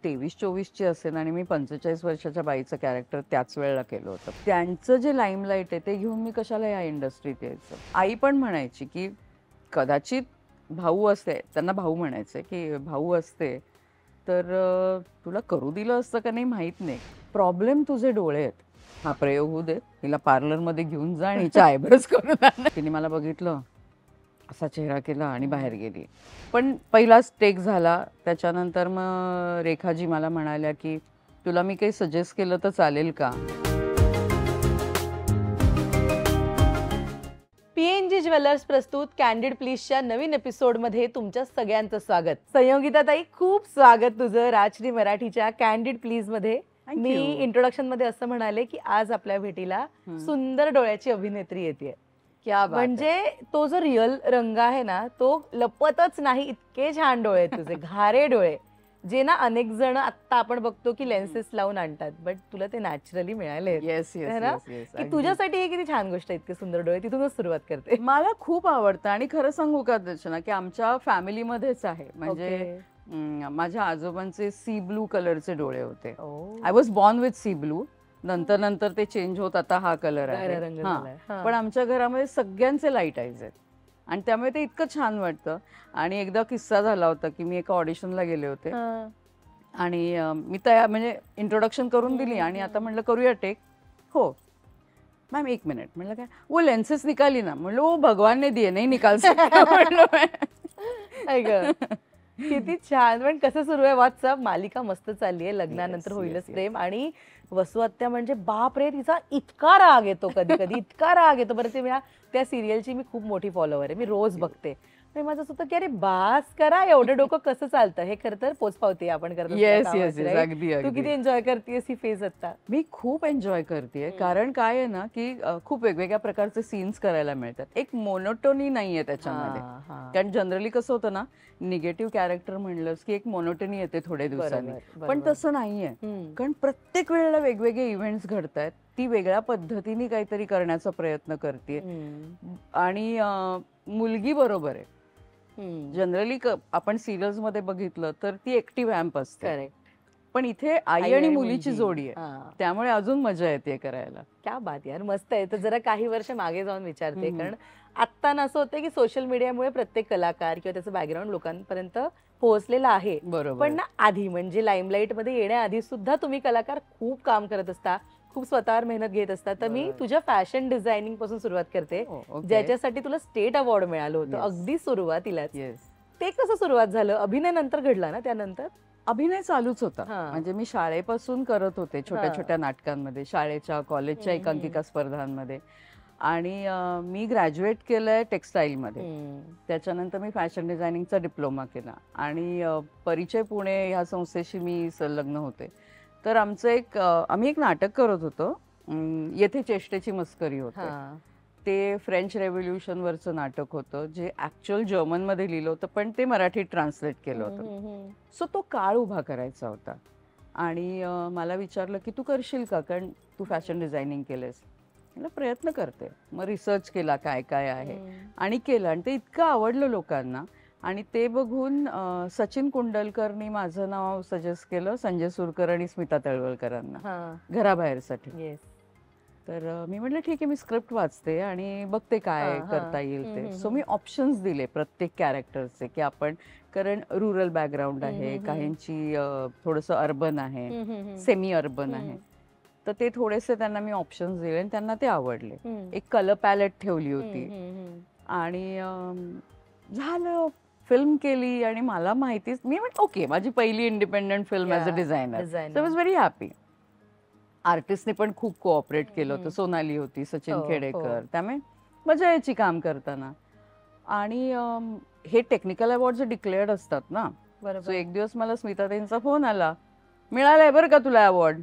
23-24ची असेल आणि मी 45 वर्षाच्या बाईचं कॅरेक्टर त्याच वेळेला केलं होतं. त्यांचं जे लाईमलाईट आहे ते घेऊन मी कशाला या इंडस्ट्रीत यायचं. आई पण म्हणायची की कदाचित भाऊ असते, त्यांना भाऊ म्हणायचे की भाऊ असते तर तुला करू दिलं असतं का नाही माहीत नाही. प्रॉब्लेम तुझे डोळे आहेत. हा प्रयोग होऊ दे, तिला पार्लरमध्ये घेऊन जा आणि हिच्या आयब्रोज करून आण. तिने मला बघितलं, असा चेहरा केला आणि बाहेर गेली. पण पहिलाच टेक झाला. त्याच्यानंतर मग रेखाजी मला म्हणाल्या की तुला मी काही सजेस्ट केलं तर चालेल का. PNG ज्वेलर्स प्रस्तुत कॅन्डिड प्लीजच्या नवीन एपिसोडमध्ये तुमच्या सगळ्यांचं स्वागत. संयोगिताताई, खूप स्वागत तुझं राजश्री मराठीच्या कॅन्डिड प्लीजमध्ये. मी इंट्रोडक्शन मध्ये असं म्हणाले की आज आपल्या भेटीला सुंदर डोळ्याची अभिनेत्री येते. म्हणजे तो जो रिअल रंग आहे ना तो लपतच नाही. इतके छान डोळे आहेत तुझे, घारे डोळे, जे ना अनेक जण आता आपण बघतो की लेन्सेस लावून आणतात, बट तुला ते नॅचरली मिळाले ना, की तुझ्यासाठी हे किती छान गोष्ट आहे. इतके सुंदर डोळे, तिथूनच सुरुवात करते. मला खूप आवडतं आणि खरं सांगू का दर्शना की आमच्या फॅमिलीमध्येच आहे. म्हणजे माझ्या आजोबांचे सी ब्लू कलरचे डोळे होते. I was born with sea blue. नंतर ते चेंज होत आता हा कलर आहे. पण आमच्या घरामध्ये सगळ्यांचे लाईट आईज आहेत आणि त्यामुळे ते इतकं छान वाटतं. आणि एकदा किस्सा झाला होता की मी एका ऑडिशनला गेले होते आणि मी म्हणजे इंट्रोडक्शन करून दिली आणि आता म्हटलं करूया टेक. हो मॅम 1 मिनिट. म्हटलं काय, वो लेन्सेस निकाली ना. म्हणलं ओ भगवान ने दिए नाही निकाल किती छान. पण कसं सुरू आहे व्हॉट्सअप मालिका? मस्त चालली आहे. लग्नानंतर होईलच प्रेम. आणि वसू आत्या म्हणजे बाप रे, तिचा इतका राग येतो कधी कधी, इतका राग येतो. बरं, ते त्या सिरियलची मी खूप मोठी फॉलोवर आहे, मी रोज बघते. माझं असं होतं की अरे बास करा, एवढं डोकं कसं चालतं. हे खरं तर पोचपावती आपण करतो. तू किती एन्जॉय करतेस ही फेज आता? मी खूप एन्जॉय करते. कारण काय आहे ना की खूप वेगवेगळ्या प्रकारचे सीन्स करायला मिळतात. एक मोनोटोनी नाहीये त्याच्यामध्ये. कारण जनरली कसं होतं ना, निगेटिव्ह कॅरेक्टर म्हणलंस की एक मोनोटोनी येते थोड्या दिवसांनी. पण तसं नाहीये. कारण प्रत्येक वेळेला वेगवेगळे इव्हेंट्स घडतायत. ती वेगळ्या पद्धतीने काहीतरी करण्याचा प्रयत्न करते. आणि मुलगी बरोबर आहे. जनरली आपण सिरियल्स मध्ये बघितलं तर ती एकटी वॅम्प असते. पण इथे आई आणि मुलीची जोडी आहे, त्यामुळे अजून मजा येते करायला. क्या बात यार, मस्त आहे. तर जरा काही वर्ष मागे जाऊन विचारते, कारण आता असं होतं की सोशल मीडियामुळे प्रत्येक कलाकार किंवा त्याचं बॅकग्राऊंड लोकांपर्यंत पोहोचलेला आहे. बरोबर. पण ना आधी म्हणजे लाईमलाईट मध्ये येण्याआधी सुद्धा तुम्ही कलाकार खूप काम करत असता, खूप स्वतःवर मेहनत घेत असतात. तर मी तुझ्या फॅशन डिझायनिंग पासून सुरुवात करते, ज्याच्यासाठी तुला स्टेट अवॉर्ड मिळालं होतं अगदी सुरुवातीलाच. ते कसं सुरुवात झालं? अभिनय नंतर घडला ना? त्यानंतर अभिनय चालूच होता. म्हणजे मी शाळेपासून करत होते छोट्या छोट्या नाटकांमध्ये, शाळेच्या कॉलेजच्या एकांकिका स्पर्धांमध्ये. आणि मी ग्रॅज्युएट केलंय टेक्सटाईल मध्ये. त्याच्यानंतर मी फॅशन डिझायनिंगचा डिप्लोमा केला आणि परिचय पुणे ह्या संस्थेशी मी संलग्न होते. तर आम्ही एक नाटक करत होतो, येथे चेष्टेची मस्करी होते. ते फ्रेंच रेव्होल्युशन वरचं नाटक होतं, जे ऍक्च्युअल जर्मन मध्ये लिहिलं होतं पण ते मराठीत ट्रान्सलेट केलं होतं. सो तो काळ उभा करायचा होता आणि मला विचारलं की तू करशील का, कारण तू फॅशन डिझायनिंग केलंस. मला प्रयत्न करते. मग रिसर्च केला काय काय आहे आणि केलं, आणि ते इतकं आवडलं लोकांना. आणि ते बघून सचिन कुंडलकरनी माझं नाव सजेस्ट केलं संजय सुरकर आणि स्मिता तळवलकरांना घराबाहेरसाठी. तर मी म्हटलं ठीक आहे, मी स्क्रिप्ट वाचते आणि बघते काय करता येईल ते. सो मी ऑप्शन्स दिले प्रत्येक कॅरेक्टरचे की आपण, कारण रुरल बॅकग्राऊंड आहे, काहींची थोडंसं अर्बन आहे, सेमी अर्बन आहे. तर ते थोडेसे त्यांना मी ऑप्शन्स दिले आणि त्यांना ते आवडले. एक कलर पॅलेट ठेवली होती आणि झालं. फिल्म केली आणि मला माहितीच, मी म्हटलं ओके, माझी पहिली independent film as a designer. So I was very happy. आर्टिस्टने पण खूप कोऑपरेट केलं होतं. सोनाली होती, सचिन खेडेकर, त्यामुळे मजा यायची काम करताना. आणि हे टेक्निकल अवॉर्ड डिक्लेअर्ड असतात ना. सो एक दिवस मला स्मिताताईंचा फोन आला, मिळालाय बरं का तुला अवॉर्ड.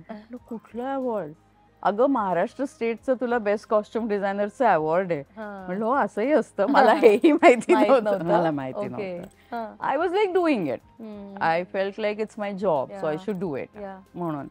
कुठला अवॉर्ड? अगं महाराष्ट्र स्टेटचं तुला बेस्ट कॉस्ट्युम डिझायनरचं अवॉर्ड आहे. म्हणलं हो असंही असतं, मला हेही माहिती नव्हतं. मला माहिती नव्हतं. I was like doing it. I felt like it's my job, so I should do it म्हणून.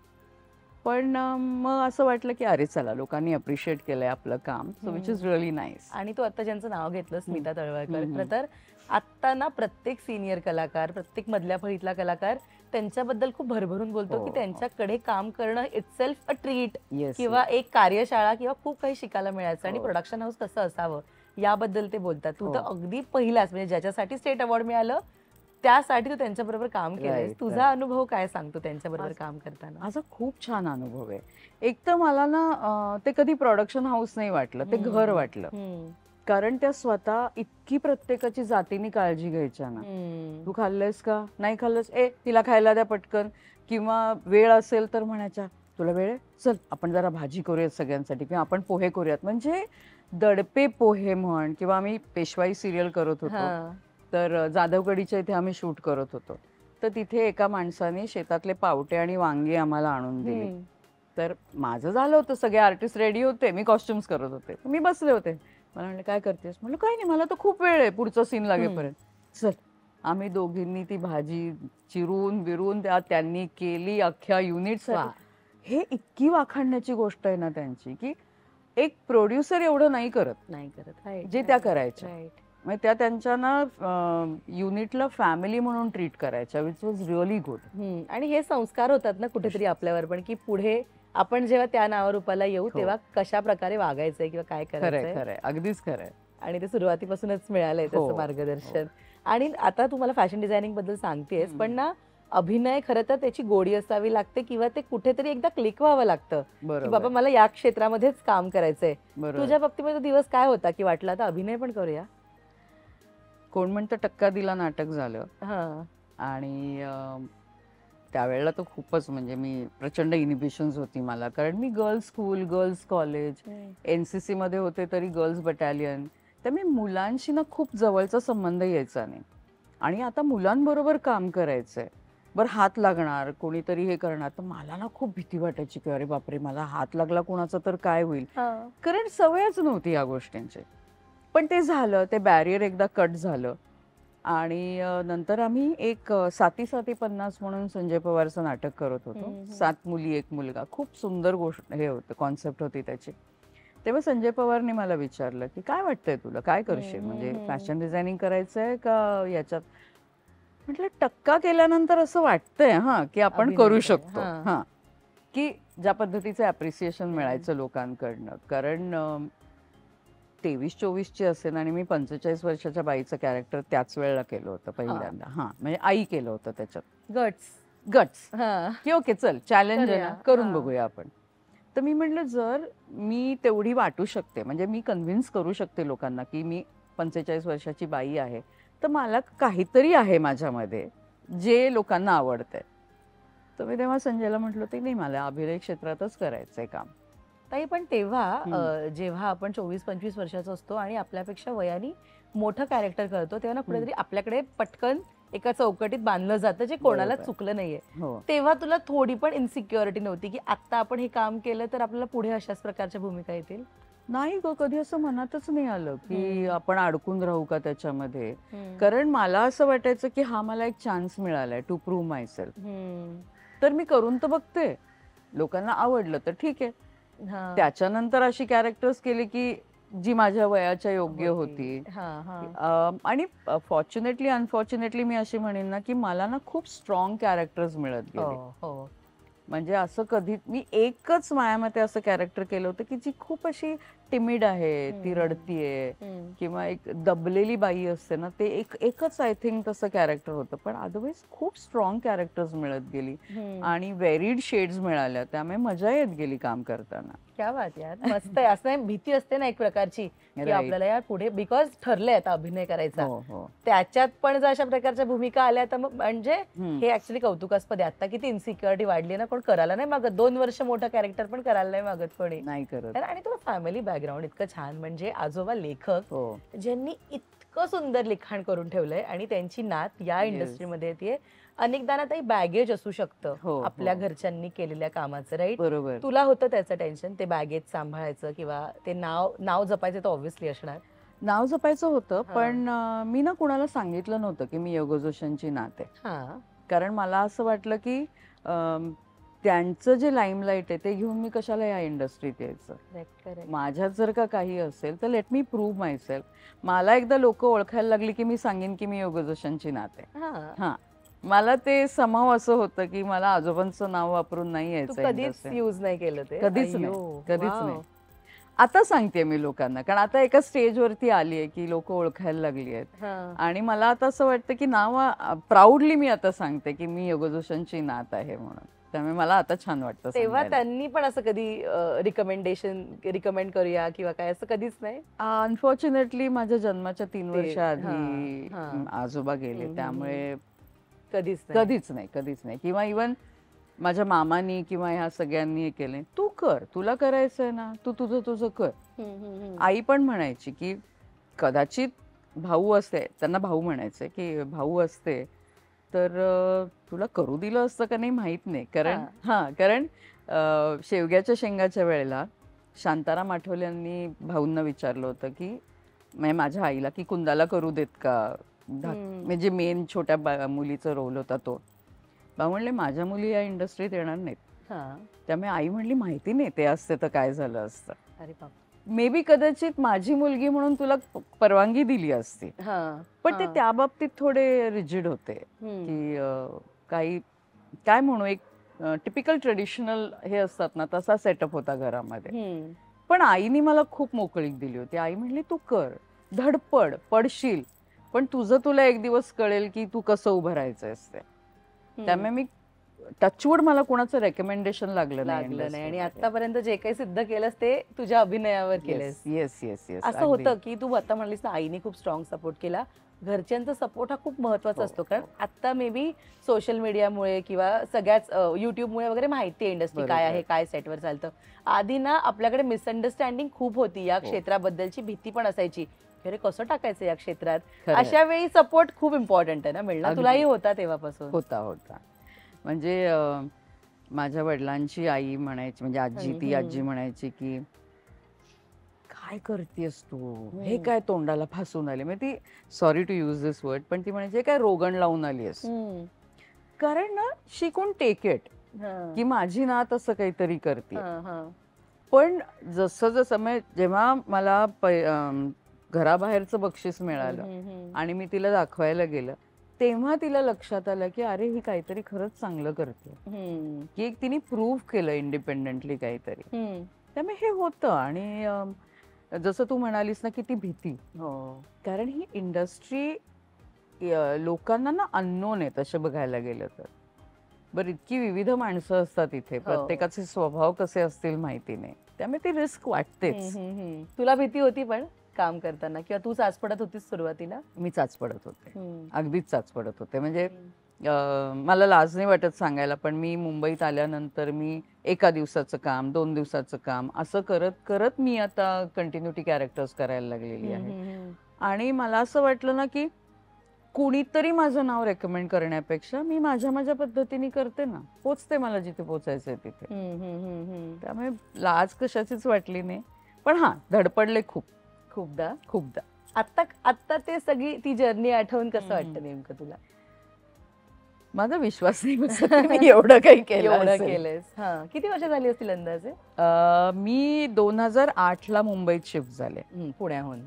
पण मग असं वाटलं की अरे चला लोकांनी अप्रिशिएट केलंय आपलं काम, so which is really nice. आणि तू आता ज्यांचं नाव घेतलं स्मिता तळवळकर, खरं तर आता ना प्रत्येक सिनियर कलाकार, प्रत्येक मधल्या फळीतला कलाकार त्यांच्याबद्दल खूप भरभरून बोलतो की त्यांच्याकडे काम करणं इटसेल्फ अ ट्रीट, किंवा एक कार्यशाळा किंवा खूप काही शिकायला मिळायचं. आणि प्रोडक्शन हाऊस कसं असावं याबद्दल ते बोलतात. तू तर अगदी पहिलाच म्हणजे ज्याच्यासाठी स्टेट अवॉर्ड मिळालं त्यासाठी तू त्यांच्याबरोबर काम केलंय. तुझा अनुभव काय सांगतो त्यांच्याबरोबर काम करताना? माझा खूप छान अनुभव आहे. एक तर मला ना ते कधी प्रोडक्शन हाऊस नाही वाटलं, ते घर वाटलं. कारण त्या स्वतः इतकी प्रत्येकाची जातीने काळजी घ्यायच्या ना. तू खाल्लंयस का, नाही खाल्लंस, तिला खायला द्या पटकन. किंवा वेळ असेल तर म्हणायच्या तुला वेळ आहे, चल आपण जरा भाजी करूयात सगळ्यांसाठी, किंवा आपण पोहे करूयात. म्हणजे दडपे पोहे म्हण, किंवा आम्ही पेशवाई सिरियल करत होतो तर जाधवकडीच्या इथे आम्ही शूट करत होतो, तर तिथे एका माणसाने शेतातले पावटे आणि वांगी आम्हाला आणून दिली. तर माझं झालं होतं, सगळे आर्टिस्ट रेडी होते, मी कॉस्ट्युम्स करत होते, मी बसले होते. मला म्हणले काय करतेस, म्हणलं काय नाही, मला तर खूप वेळ आहे पुढचा सीन लागेपर्यंत. चल, आम्ही दोघींनी ती भाजी चिरून बिरून त्यांनी केली अख्ख्या युनिट. हे इतकी वाखाणण्याची गोष्ट आहे ना त्यांची, की एक प्रोड्युसर एवढं नाही करत जे त्या करायच्या. म्हणजे त्या त्यांच्या ना युनिटला फॅमिली म्हणून ट्रीट करायच्या, विच वॉज रिअली गुड. आणि हे संस्कार होतात ना कुठेतरी आपल्यावर पण, की पुढे आपण जेव्हा त्या नावारूपाला येऊ तेव्हा कशा प्रकारे वागायचंय किंवा काय करायचंय. खरंय, अगदीच खरंय. आणि ते सुरुवातीपासूनच मिळालंय त्याचं मार्गदर्शन. आणि आता तुम्हाला फॅशन डिझायनिंग बद्दल सांगतेस, पण ना अभिनय खरं तर त्याची गोडी असावी लागते, किंवा ते कुठेतरी एकदा क्लिक व्हावं लागतं की बाबा मला या क्षेत्रामध्येच काम करायचंय. तुझ्या बाबतीमध्ये दिवस काय होता की वाटलं आता अभिनय पण करूया? कोण म्हणतं टक्का दिला नाटक झालं. आणि त्यावेळेला तर खूपच म्हणजे मी प्रचंड इनिबिशन्स होती मला, कारण मी girls school, girls college, NCC मध्ये होते तरी गर्ल्स बटालियन. तर मी मुलांशी ना खूप जवळचा संबंध यायचा नाही. आणि आता मुलांबरोबर काम करायचंय, बरं हात लागणार, कोणीतरी हे करणार, तर मला ना खूप भीती वाटायची की अरे बापरे मला हात लागला कोणाचा तर काय होईल, कारण सवयच नव्हती या गोष्टींची. पण ते झालं, ते बॅरियर एकदा कट झालं. आणि नंतर आम्ही एक 7-50 म्हणून संजय पवारचं नाटक करत होतो. 7 मुली 1 मुलगा, खूप सुंदर गोष्ट हे होतं, कॉन्सेप्ट होती त्याची. तेव्हा संजय पवारने मला विचारलं की काय वाटतंय तुला, काय करशील, म्हणजे फॅशन डिझायनिंग करायचंय का याच्यात. म्हटलं टक्का केल्यानंतर असं वाटतंय की आपण करू शकतो, की ज्या पद्धतीचं अप्रिसिएशन मिळायचं लोकांकडनं. कारण 23-24 ची असेल आणि मी 45 वर्षाच्या बाईचं कॅरेक्टर त्याच वेळेला केलं होतं पहिल्यांदा. म्हणजे आई केलं होतं त्याच्यात. गट्स की ओके चल चॅलेंज आहे ना, करून बघूया आपण. तर मी म्हटलं जर मी तेवढी वाटू शकते, म्हणजे मी कन्व्हिन्स करू शकते लोकांना की मी 45 वर्षाची बाई आहे, तर मला काहीतरी आहे माझ्यामध्ये जे लोकांना आवडतंय. तर मी तेव्हा संजयला म्हटलं ते नाही, मला अभिनय क्षेत्रातच करायचंय काम. ताई पण तेव्हा जेव्हा आपण 24-25 वर्षाचा असतो आणि आपल्यापेक्षा वयाने मोठं कॅरेक्टर करतो, तेव्हा ना कुठेतरी आपल्याकडे पटकन एका चौकटीत बांधलं जातं जे कोणाला चुकलं नाहीये. तेव्हा तुला थोडी पण इन्सिक्युरिटी नव्हती की आता आपण हे काम केलं तर आपल्याला पुढे अशाच प्रकारच्या भूमिका येतील? नाही ग, कधी असं मनातच नाही आलं की आपण अडकून राहू का त्याच्यामध्ये. कारण मला असं वाटायचं की हा मला एक चान्स मिळालाय टू प्रूव्ह मायसेल्फ, तर मी करून तर बघते, लोकांना आवडलं तर ठीक आहे. त्याच्यानंतर अशी कॅरेक्टर्स केली की जी माझ्या वयाच्या योग्य होती. आणि फॉर्च्युनेटली अनफॉर्च्युनेटली मी अशी म्हणेन ना की मला ना खूप स्ट्रॉंग कॅरेक्टर्स मिळत गेले. म्हणजे असं कधी मी एकच मायामध्ये असं कॅरेक्टर केलं होतं की जी खूप अशी टिमिड आहे, ती रडतीये किंवा एक दबलेली बाई असते ना, ते एकच आय थिंक तसं कॅरेक्टर होतं. पण अदरवाईज खूप स्ट्रॉंग कॅरेक्टर्स मिळत गेली आणि व्हेरीड शेड्स मिळाल्या, त्यामुळे मजा येत गेली काम करताना. क्या बात यार, मस्त आहे. असं भीती असते ना एक प्रकारची की आपल्याला यार पुढे बिकॉज ठरलंय आता अभिनय करायचा, त्याच्यात पण जर अशा प्रकारच्या भूमिका आल्या तर मग म्हणजे हे ऍक्च्युली कौतुकास्पद आहे. आता किती इन्सिक्युरिटी वाढली ना, कोण करायला नाही मागत, 2 वर्ष मोठं कॅरेक्टर पण करायला नाही मागत कोणी, नाही करत. आणि तुला फॅमिली बॅकग्राऊंड इतकं छान, म्हणजे आजोबा लेखक ज्यांनी इतकं सुंदर लिखाण करून ठेवलंय आणि त्यांची नात या इंडस्ट्रीमध्ये येते. अनेकदा ना काही बॅगेज असू शकतं आपल्या घरच्यांनी केलेल्या कामाचं, राईट? बरोबर. तुला होतं त्याचं टेन्शन, ते बॅगेज सांभाळायचं किंवा ते नाव जपायचं? तर ऑब्व्हियसली असणार, नाव जपायचं होतं. पण मी ना कुणाला सांगितलं नव्हतं की मी योगो जोशांची नात आहे. कारण मला असं वाटलं की त्यांचं जे लाईमलाईट आहे ते घेऊन मी कशाला या इंडस्ट्रीत यायचं. माझ्यात जर का काही असेल तर लेट मी प्रूव्ह मायसेल्फ. मला एकदा लोक ओळखायला लागली की मी सांगेन की मी योगा जोशांची नात आहे. हा, मला ते समाव असं होतं की मला आजोबांचं नाव वापरून नाही यायचं. कधीच यूज नाही केलं ते? कधीच नाही. आता सांगते मी लोकांना, कारण आता एका स्टेजवरती आली आहे की लोक ओळखायला लागली आहेत. आणि मला आता असं वाटतं की नाव प्राऊडली मी आता सांगते की मी योगा जोशांची नात आहे म्हणून. त्यामुळे मला आता छान वाटतं. तेव्हा त्यांनी पण असं कधी रिकमेंड करूया किंवा काय असं कधीच नाही? अनफॉर्च्युनेटली माझ्या जन्माच्या 3 वर्ष आधी आजोबा गेले, त्यामुळे कधीच नाही. किंवा इवन माझ्या मामानी किंवा ह्या सगळ्यांनी हे केले, तू कर, तुला करायचंय ना, तू तुझं कर. आई पण म्हणायची की कदाचित भाऊ असते, त्यांना भाऊ म्हणायचे की भाऊ असते तर तुला करू दिलं असतं का नाही माहित नाही. कारण शेवग्याच्या शेंगाच्या वेळेला शांताराम आठवल्यांनी भाऊंना विचारलं होतं की माझ्या आईला की कुंदाला करू देत का, म्हणजे मेन छोट्या मुलीचा रोल होता तो. भाऊ म्हणले माझ्या मुली या इंडस्ट्रीत येणार नाहीत. त्यामुळे आई म्हणली माहिती नाही ते असते तर काय झालं असतं. अरे बाप. मे बी कदाचित माझी मुलगी म्हणून तुला परवानगी दिली असती, पण ते त्या बाबतीत थोडे रिजिड होते की काही काय म्हणू, एक टिपिकल ट्रेडिशनल हे असतात ना तसा सेटअप होता घरामध्ये. पण आईनी मला खूप मोकळीक दिली होती. आई म्हणली तू कर, धडपड, पडशील, पण तुला एक दिवस कळेल की तू कसं उभं राहायचं असते. त्यामुळे मी टचवूड मला कोणाचं रेकमेंडेशन लागलं नाही. आणि आतापर्यंत जे काही सिद्ध केलंस ते तुझ्या अभिनयावर केलंस. येस. असं होतं की तू आता म्हणलीस ना आईने खूप स्ट्रॉंग सपोर्ट केला. घरच्यांचा सपोर्ट हा खूप महत्वाचा असतो, कारण आता मे बी सोशल मीडियामुळे किंवा सगळ्याच युट्यूबमुळे वगैरे माहिती आहे इंडस्ट्री काय आहे, काय सेटवर चालतं. आधी ना आपल्याकडे मिसअंडरस्टँडिंग खूप होती, या क्षेत्राबद्दलची भीती पण असायची, अरे कसं टाकायचं या क्षेत्रात. अशा वेळी सपोर्ट खूप इम्पॉर्टंट आहे ना मिळणं. तुलाही होता तेव्हापासून? होता. म्हणजे माझ्या वडिलांची आई म्हणायची, म्हणजे ती आजी म्हणायची की काय करतेस तू, हे काय तोंडाला फासून आले, म्हणजे ती sorry to use this word, पण ती म्हणायची काय रोगण लावून आली आहेस. कारण ना शी कुडंट टेक इट की माझी नात असं काहीतरी करते. पण जसं जेव्हा मला घराबाहेरचं बक्षीस मिळालं आणि मी तिला दाखवायला गेलं, तेव्हा तिला लक्षात आलं की अरे ही काहीतरी खरंच चांगलं करते, की एक तिने प्रूव्ह केलं इंडिपेंडेंटली काहीतरी. त्यामुळे हे होतं. आणि जसं तू म्हणालीस ना की ती भीती, कारण ही इंडस्ट्री लोकांना ना अननोन आहे तसे बघायला गेलं तर. बरं, इतकी विविध माणसं असतात इथे, प्रत्येकाचे स्वभाव कसे असतील माहिती नाही, त्यामुळे ती रिस्क वाटतेच. तुला भीती होती पण काम करताना, किंवा तू चाच पडत होतीस सुरुवातीला? मी चाच पडत होते, अगदीच चाच पडत होते. म्हणजे मला लाज नाही वाटत सांगायला, पण मी मुंबईत आल्यानंतर मी 1 दिवसाचं काम, 2 दिवसाचं काम असं करत करत मी आता कंटिन्युटी कॅरेक्टर्स करायला लागलेली आहे. आणि मला असं वाटलं ना की कुणीतरी माझं नाव रेकमेंड करण्यापेक्षा मी माझ्या पद्धतीने करते ना, पोचते मला जिथे पोचायचंय तिथे. त्यामुळे लाज कशाचीच वाटली नाही. पण हा, धडपडले खूपदा. आता ते सगळी ती जर्नी आठवून कसं वाटतं नेमकं तुला? माझा विश्वास नाही बसत मी एवढं काही केलंस. किती वर्ष झाली असतील अंदाजे? मी 2008ला मुंबईत शिफ्ट झाले, पुण्याहून.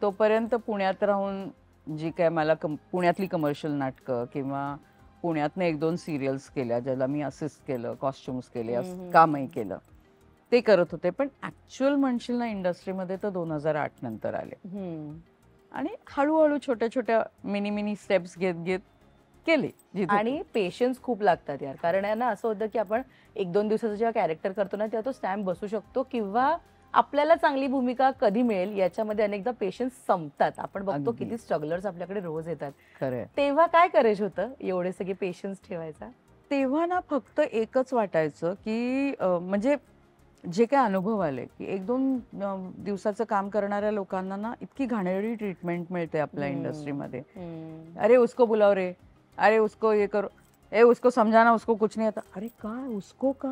तोपर्यंत पुण्यात राहून जी काय मला पुण्यातली कमर्शियल नाटकं किंवा पुण्यातनं 1-2 सिरियल्स केल्या, ज्याला मी असिस्ट केलं, कॉस्ट्युम्स केले, कामही केलं, ते करत होते. पण ऍक्च्युअल म्हणशील ना इंडस्ट्रीमध्ये तर 2008 नंतर आले. आणि हळूहळू छोट्या छोट्या मिनी स्टेप्स घेत केले. आणि पेशन्स खूप लागतात यार, कारण आहे ना असं होतं की आपण 1-2 दिवसाचं जेव्हा कॅरेक्टर करतो ना तेव्हा तो स्टॅम्प बसू शकतो, किंवा आपल्याला चांगली भूमिका कधी मिळेल याच्यामध्ये अनेकदा पेशन्स संपतात. आपण बघतो किती स्ट्रगलर्स आपल्याकडे रोज येतात. तेव्हा काय करेज होतं एवढे सगळे पेशन्स ठेवायचा? तेव्हा ना फक्त एकच वाटायचं की म्हणजे जे काय अनुभव आले की 1-2 दिवसाचं काम करणाऱ्या लोकांना ना इतकी घाणेरडी ट्रीटमेंट मिळते आपल्या इंडस्ट्रीमध्ये. अरे उसको बुलाव रे, अरे उसको ये करो, उसको समझाना, उसको कुछ नहीं आता. अरे काय उसको का,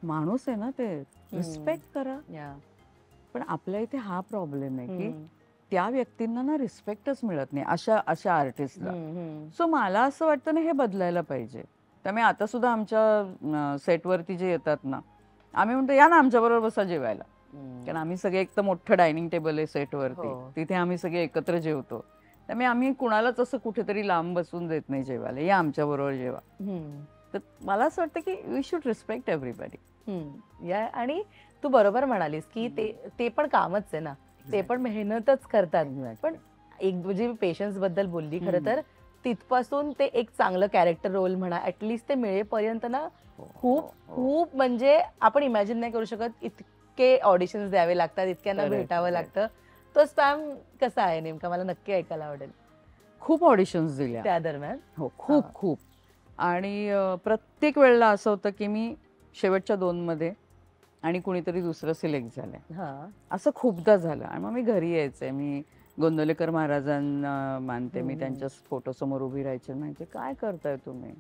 माणूस आहे ना ते, रिस्पेक्ट करा. पण आपल्या इथे हा प्रॉब्लेम आहे की त्या व्यक्तींना ना रिस्पेक्टच मिळत नाही अशा आर्टिस्टला. सो मला असं वाटतं ना हे बदलायला पाहिजे. त्यामुळे आता सुद्धा आमच्या सेटवरती जे येतात ना, आम्ही म्हणतो या ना आमच्याबरोबर बसा जेवायला, कारण आम्ही सगळे एक तर मोठं डायनिंग टेबल आहे सेटवरती, तिथे आम्ही सगळे एकत्र जेवतो. त्यामुळे आम्ही कुणालाच असं कुठेतरी लांब बसून देत नाही जेवायला, या आमच्या बरोबर जेवा. तर मला असं वाटतं की वी शुड रिस्पेक्ट एव्हरीबडी. या आणि तू बरोबर म्हणालीस की ते पण कामच आहे ना, ते पण मेहनतच करतात. पण एक म्हणजे पेशन्स बद्दल बोलली, खरं तर तिथपासून ते एक चांगलं कॅरेक्टर रोल म्हणा ऍटलिस्ट ते मिळेपर्यंत ना खूप खूप म्हणजे आपण इमॅजिन नाही करू शकत, इतके ऑडिशन्स द्यावे लागतात, इतक्यांना भेटावं लागतं. तो स्पॅम कसा आहे नेमका, मला नक्की ऐकायला आवडेल. खूप ऑडिशन्स दिल्या त्या दरम्यान. हो, खूप खूप. आणि प्रत्येक वेळेला असं होतं की मी शेवटच्या 2 मध्ये आणि कुणीतरी दुसरं सिलेक्ट झालंय, असं खूपदा झालं. आणि मग मी घरी यायचंय, मी गोंदवलेकर महाराजांना मानते, मी त्यांच्या फोटो समोर उभी राहायचे, म्हणजे काय करताय तुम्ही,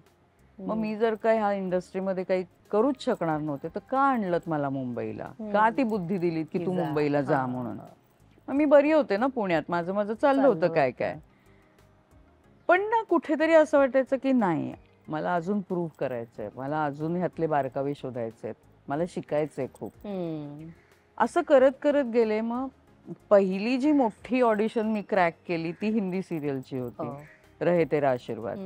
मग मी जर काय ह्या इंडस्ट्रीमध्ये काही करूच शकणार नव्हते तर का आणलत मला मुंबईला, का ती बुद्धी दिलीत की तू मुंबईला जा म्हणून. मग मी बरी होते ना पुण्यात, माझं माझं चाललं होतं काय काय. पण ना कुठेतरी असं वाटायचं की नाही, मला अजून प्रूव्ह करायचंय, मला अजून ह्यातले बारकावे शोधायचे आहेत, मला शिकायचंय खूप. असं करत करत गेले. मग पहिली जी मोठी ऑडिशन मी क्रॅक केली ती हिंदी सिरियलची होती, रहे तेरा आशीर्वाद.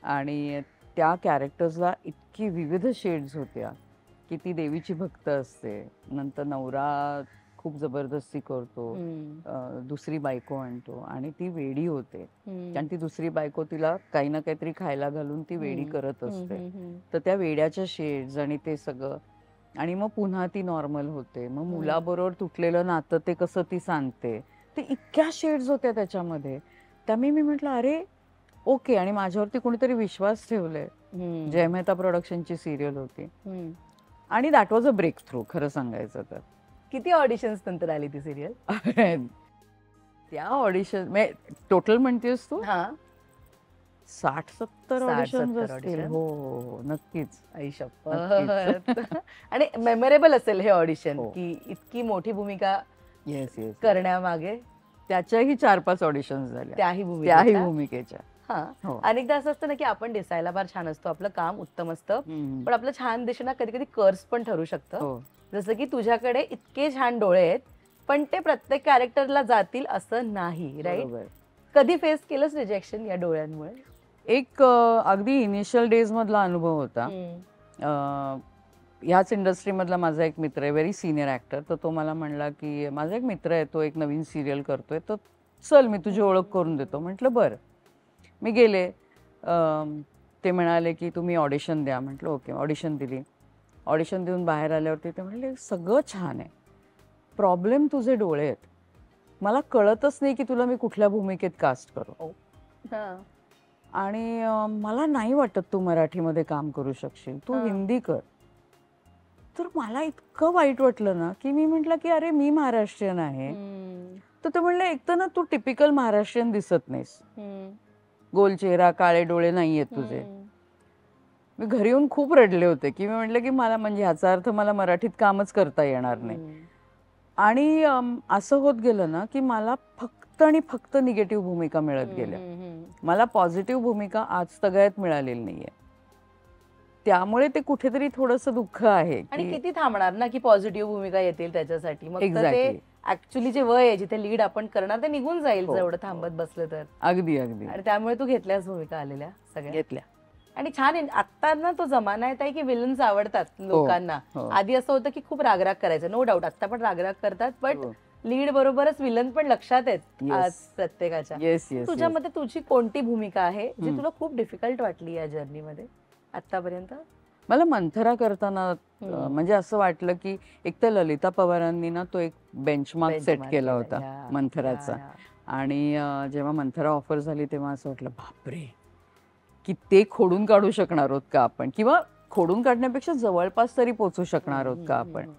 आणि त्या कॅरेक्टर्सला इतकी विविध शेड्स होत्या की ती देवीची भक्त असते, नंतर नवरा खूप जबरदस्ती करतो, दुसरी बायको आणतो आणि ती वेडी होते, कारण ती दुसरी बायको तिला काही ना काहीतरी खायला घालून ती वेडी करत असते. तर त्या वेड्याच्या शेड्स आणि ते सगळं, आणि मग पुन्हा ती नॉर्मल होते, मग मुलाबरोबर तुटलेलं नातं ते कसं ती सांगते, ते इतक्या शेड्स होत्या त्याच्यामध्ये. त्यामुळे मी म्हटलं अरे ओके. आणि माझ्यावरती कोणीतरी विश्वास ठेवलाय. जय मेहता प्रोडक्शनची सिरियल होती आणि that was a breakthrough खरं सांगायचं तर. किती ऑडिशन्स नंतर आली ती सिरियल? त्या ऑडिशन टोटल म्हणतेस तू? 60-70 ऑडिशन असतील. हो हो नक्कीच. आणि मेमोरेबल असेल हे ऑडिशन की इतकी मोठी भूमिका करण्यामागे. त्याच्याही 4-5 ऑडिशन झाल्या त्याही भूमिकेच्या. अनेकदा असं असतं ना की आपण दिसायला फार छान असतो, आपलं काम उत्तम असतं, पण आपलं छान दिसणं कधी कधी कर्स पण ठरू शकतं. जसं की तुझ्याकडे इतके छान डोळे आहेत पण ते प्रत्येक कॅरेक्टरला जातील असं नाही, राईट? कधी फेस केलंस रिजेक्शन या डोळ्यांमुळे? एक अगदी इनिशियल डेज मधला अनुभव होता. ह्याच इंडस्ट्रीमधला माझा एक मित्र आहे, व्हेरी सिनियर ऍक्टर, तर तो मला म्हणला की माझा एक मित्र आहे, तो एक नवीन सिरियल करतोय, तर चल मी तुझी ओळख करून देतो. म्हटलं बरं. मी गेले. ते म्हणाले की तुम्ही ऑडिशन द्या. म्हटलं ओके. ऑडिशन दिली. ऑडिशन देऊन बाहेर आल्यावरती ते म्हणाले सगळं छान आहे, प्रॉब्लेम तुझे डोळे आहेत, मला कळतच नाही की तुला मी कुठल्या भूमिकेत कास्ट करू, आणि मला नाही वाटत तू मराठीमध्ये काम करू शकशील, तू हिंदी कर. तर मला इतकं वाईट वाटलं ना की मी म्हटलं की अरे मी महाराष्ट्रीयन आहे. तर ते म्हणले एक तर ना तू टिपिकल महाराष्ट्रीयन दिसत नाहीस, गोल चेहरा, काळे डोळे नाहीयेत तुझे. मी घरी येऊन खूप रडले होते की मी म्हटलं की मला म्हणजे ह्याचा अर्थ मला मराठीत कामच करता येणार नाही. आणि असं होत गेलं ना की मला फक्त आणि फक्त निगेटिव्ह भूमिका मिळत गेल्या, मला पॉझिटिव्ह भूमिका आज तगायत मिळालेली नाहीये. त्यामुळे ते कुठेतरी थोडंसं दुःख आहे. आणि किती थांबणार ना की पॉझिटिव्ह भूमिका येतील त्याच्यासाठी, मग ते ऍक्च्युअली जे वय आहे जिथे लीड आपण करणार ते निघून जाईल एवढं थांबत बसलं तर. अगदी अगदी. आणि त्यामुळे तू घेतल्यास भूमिका आलेल्या सगळ्या घेतल्या. आणि छान. आता ना तो जमाना आहे की विलन्स आवडतात लोकांना. आधी असं होतं की खूप रागराग करायचं, नो डाऊट आता पण रागराग करतात, पण लीड बरोबरच विलन पण लक्षात आहेत आज प्रत्येकाच्या. तुझ्यामध्ये तुझी कोणती भूमिका आहे जी तुला खूप डिफिकल्ट वाटली या जर्नीमध्ये आतापर्यंत? मला मंथरा करताना म्हणजे असं वाटलं की एक तर ललिता पवारांनी ना तो एक बेंचमार्क सेट केला होता मंथराचा. आणि जेव्हा मंथरा ऑफर झाली तेव्हा असं वाटलं बापरे की ते खोडून काढू शकणार आहोत का आपण, किंवा खोडून काढण्यापेक्षा जवळपास तरी पोचू शकणार आहोत का आपण.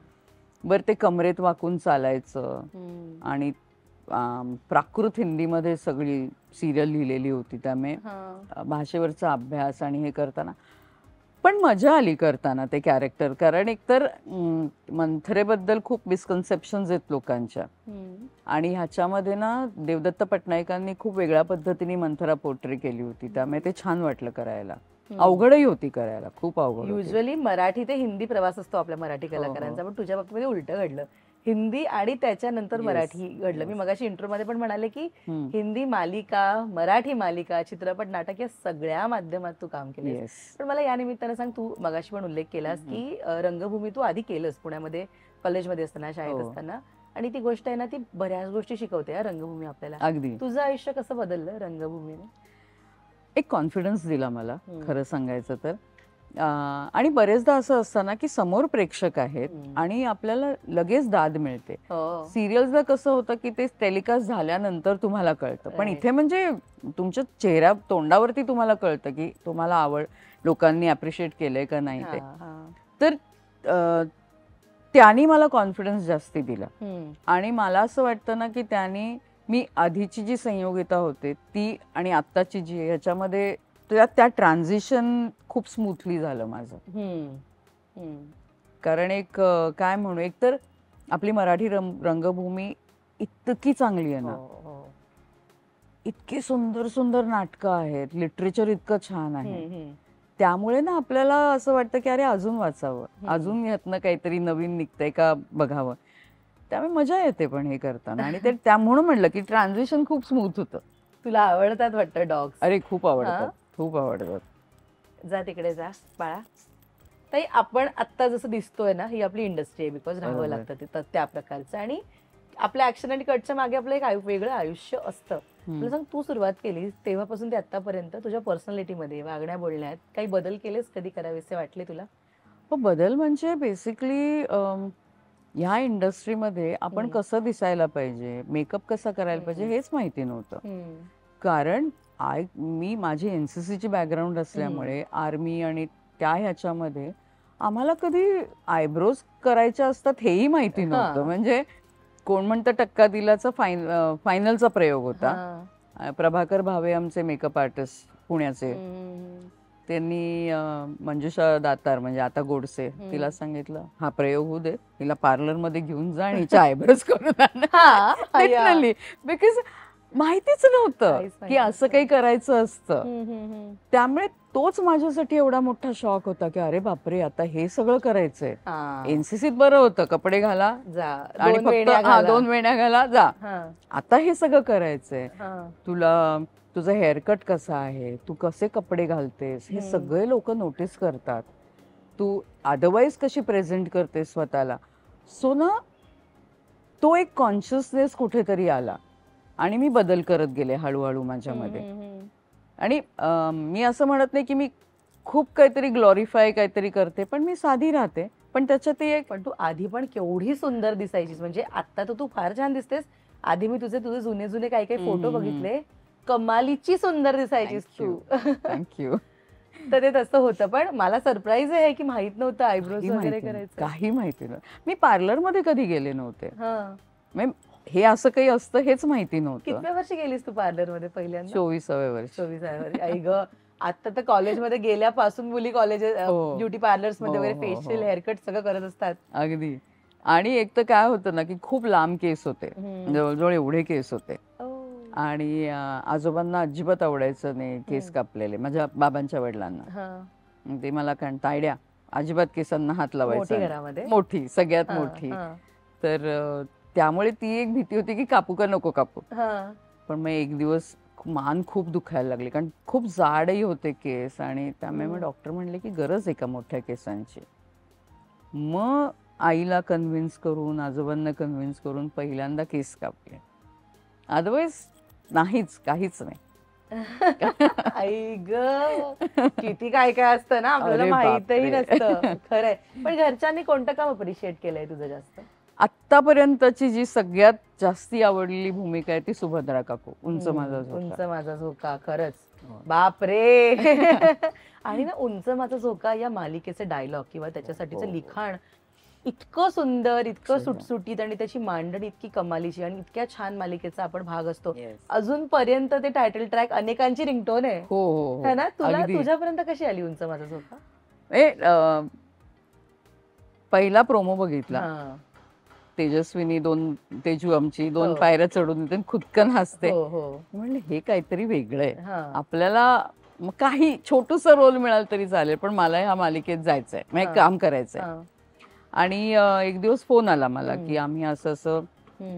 बरं ते कमरेत वाकून चालायचं आणि प्राकृत हिंदीमध्ये सगळी सिरियल लिहिलेली होती, त्यामुळे भाषेवरचा अभ्यास आणि हे करताना पण मजा आली करताना ते कॅरेक्टर. कारण एकतर मंथरेबद्दल खूप मिसकन्सेप्शन्स आहेत लोकांच्या, आणि ह्याच्यामध्ये ना देवदत्त पटनायकांनी खूप वेगळ्या पद्धतीने मंथरा पोर्ट्रे केली होती, त्यामुळे ते छान वाटलं करायला. अवघडही होती करायला, खूप अवघड. युजली मराठी ते हिंदी प्रवास असतो आपल्या मराठी कलाकारांचा, पण तुझ्या बाबतीमध्ये उलट घडलं, हिंदी आणि त्याच्यानंतर मराठी घडलं. मी मगाशी इंट्रो मध्ये पण म्हणाले की हिंदी मालिका, मराठी मालिका, चित्रपट, नाटक या सगळ्या माध्यमात तू काम केलंस. पण मला या निमित्तानं सांग, तू मगाशी पण उल्लेख केलास की रंगभूमी तू आधी केलंस पुण्यामध्ये, कॉलेजमध्ये असताना, शाळेत असताना, आणि ती गोष्ट आहे ना, ती बऱ्याच गोष्टी शिकवते या रंगभूमी आपल्याला. अगदी. तुझं आयुष्य कसं बदललं रंगभूमीने? एक कॉन्फिडन्स दिला मला, खरं सांगायचं तर. आणि बरेचदा असं असतं ना की समोर प्रेक्षक आहेत आणि आपल्याला लगेच दाद मिळते. सिरियल्सला कसं होतं की ते टेलिकास्ट झाल्यानंतर तुम्हाला कळतं, पण इथे म्हणजे तुमच्या चेहऱ्या तोंडावरती तुम्हाला कळतं की तुम्हाला आवड, लोकांनी अप्रिशिएट केलंय का नाही ते. तर त्यांनी मला कॉन्फिडन्स जास्ती दिला. आणि मला असं वाटतं ना की त्यांनी, मी आधीची जी संयोगिता होते ती आणि आत्ताची जी, ह्याच्यामध्ये त्या ट्रान्झिशन खूप स्मूथली झालं माझं. कारण एक काय म्हणू, एक तर आपली मराठी रंगभूमी इतकी चांगली आहे ना, इतकी सुंदर सुंदर नाटकं आहेत, लिटरेचर इतकं छान आहे, त्यामुळे ना आपल्याला असं वाटतं की अरे अजून वाचावं, अजून ह्यातनं काहीतरी नवीन निघतंय का बघावं. त्यामुळे मजा येते पण हे करताना. आणि ते त्या म्हणून म्हणलं की ट्रान्झिशन खूप स्मूथ होतं. तुला आवडतात वाटतं डॉग्स? अरे खूप आवडतात, खूप आवडतात. जा तिकडे जा बाळा. ताई, आपण आत्ता जसं दिसतोय ना, ही आपली इंडस्ट्री आहे, बिकॉज राहावं लागतं त्या प्रकारचं, आणि आपल्या ऍक्शन आणि कटच्या मागे आपलं एक वेगळं आयुष्य असतं. मला सांग, तू सुरुवात केली तेव्हापासून ते आतापर्यंत तुझ्या पर्सनॅलिटीमध्ये, वागण्या बोलण्यात काही बदल केलेस? कधी करावेसे वाटले तुला? बदल म्हणजे बेसिकली ह्या इंडस्ट्रीमध्ये आपण कसं दिसायला पाहिजे, मेकअप कसा करायला पाहिजे हेच माहिती नव्हतं. कारण मी माझी एनसीसीची बॅकग्राऊंड असल्यामुळे आर्मी आणि त्या ह्याच्यामध्ये आम्हाला कधी आयब्रोज करायच्या असतात हेही माहिती नव्हतं. म्हणजे कोण म्हणतं टक्का दिलाचा फायनलचा प्रयोग होता. प्रभाकर भावे आमचे मेकअप आर्टिस्ट पुण्याचे, त्यांनी मंजुषा दातार म्हणजे आता गोडसे, तिला सांगितलं हा प्रयोग होऊ दे, तिला पार्लर मध्ये घेऊन जा आणि हिच्या आयब्रोज करून आण. बिकॉज माहितीच नव्हतं की असं काही करायचं असतं. त्यामुळे तोच माझ्यासाठी एवढा मोठा शॉक होता की अरे बापरे, आता हे सगळं करायचंय. एनसीसीत बरं होतं, कपडे घाला आणि फक्त 2 वेण्या घाला जा. आता हे सगळं करायचंय. तुझं हेअरकट कसं आहे, तू कसे कपडे घालतेस, हे सगळे लोक नोटीस करतात. तू अदरवाईज कशी प्रेझेंट करतेस स्वतःला. सो ना, तो एक कॉन्शियसनेस कुठेतरी आला आणि मी बदल करत गेले हळूहळू माझ्यामध्ये. आणि मी असं म्हणत नाही की मी खूप काहीतरी ग्लोरिफाय काहीतरी करते, पण मी साधी राहते. पण त्याच्यात एक, पण तू आधी पण केवढी सुंदर दिसायचीस. म्हणजे आता तर तू फार छान दिसतेस. आधी मी तुझे जुने काही काही फोटो बघितले, कमालीची सुंदर दिसायचीस तू. थँक्यू. तर ते तसं होतं. पण मला सरप्राईज आहे की माहित नव्हतं आयब्रोज वगैरे करायचं. काही माहिती नव्हतं. मी पार्लर मध्ये कधी गेले नव्हते. हे असं काही असतं हेच माहिती नव्हतं. किती वर्ष गेलीस तू पार्लर मध्ये पहिल्यांदा? 24व्या वर्षी. 24व्या वर्षी. आई ग, आता तर कॉलेजमध्ये गेल्यापासून मुली कॉलेज ब्युटी पार्लर्स मध्ये वगैरे फेशियल, हेअरकट सगळं करत असतात. अगदी. आणि एक तर काय होतं ना की खूप लांब केस होते, जवळजवळ एवढे केस होते. आणि आजोबांना अजिबात आवडायचं नाही केस कापलेले, माझ्या बाबांच्या वडिलांना. ते मला तायड्या, अजिबात केसांना हात लावायचा. मोठी, सगळ्यात मोठी. तर त्यामुळे ती एक भीती होती की कापू का नको कापू. पण मग एक दिवस मान खूप दुखायला लागली, कारण खूप जाडही होते केस. आणि त्यामुळे मग डॉक्टर म्हणले की गरज आहे का मोठ्या केसांची. मग आईला कन्व्हिन्स करून, आजोबांना कन्व्हिन्स करून पहिल्यांदा केस कापले. अदरवाईज नाहीच, काहीच नाही. आई ग, किती काय काय असतं ना, आपल्याला माहितही नसतं. खरंय. पण घरच्यांनी कोणतं काम अप्रिशिएट केलंय तुझं जास्त? आतापर्यंतची जी सगळ्यात जास्ती आवडलेली भूमिका आहे ती सुभद्रा काकू, उंच माझा झोका. उंच माझा झोका. खरंच बाप रे. आणि ना, उंच माझा झोका या मालिकेचे डायलॉग किंवा त्याच्यासाठीचं लिखाण इतकं सुंदर, इतकं सुटसुटीत, आणि त्याची मांडणी इतकी कमालीची, आणि इतक्या छान मालिकेचा आपण भाग असतो. अजूनपर्यंत ते टायटल ट्रॅक अनेकांची रिंगटोन आहे. हो ना. तुझ्यापर्यंत कशी आली उंच माझा झोका? पहिला प्रोमो बघितला, तेजस्विनी तेजू आमची 2 पायऱ्या चढून येते, खुदकन हसते. म्हणले हे काहीतरी वेगळं आहे. आपल्याला मग काही छोटूसा रोल मिळाला तरी चालेल, पण मला ह्या मालिकेत जायचंय, म्हणजे काम करायचंय. आणि एक दिवस फोन आला मला की आम्ही असं असं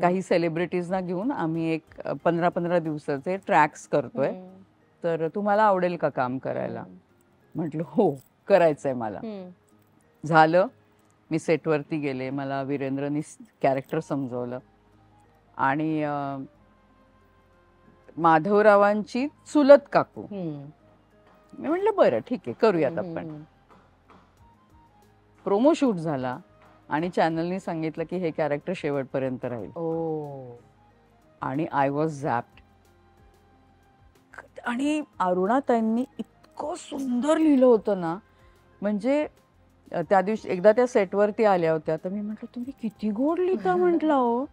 काही सेलिब्रिटीजना घेऊन आम्ही एक 15-15 दिवसाचे ट्रॅक्स करतोय, तर तुम्हाला आवडेल का काम करायला? म्हटलं हो, करायचंय मला. झालं, मी सेटवरती गेले, मला वीरेंद्रनी कॅरेक्टर समजवलं आणि माधवरावांची चुलत काकू. मी म्हटलं बरं ठीक आहे, करूयात आपण. प्रोमो शूट झाला आणि चॅनलनी सांगितलं की हे कॅरेक्टर शेवटपर्यंत राहील. आणि आय वॉज झॅप्ड. आणि अरुणाताईंनी इतकं सुंदर लिहिलं होतं ना, म्हणजे त्या दिवशी एकदा त्या सेटवरती आल्या होत्या, तर मी म्हटलं तुम्ही किती गोड लिहिता म्हटलं. हो,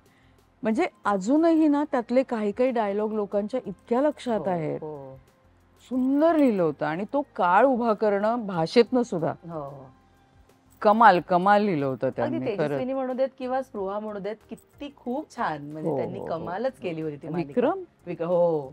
म्हणजे अजूनही ना त्यातले काही काही डायलॉग लोकांच्या इतक्या लक्षात आहेत. सुंदर लिहिलं होतं आणि तो काळ उभा करणं भाषेतनं सुद्धा कमाल कमाल लिहिलं होतं त्यांनी. तेजस्विनी म्हणू देत किंवा स्पृहा म्हणू देत, किती खूप छान, म्हणजे त्यांनी कमालच केली होती ती विक्रम. हो,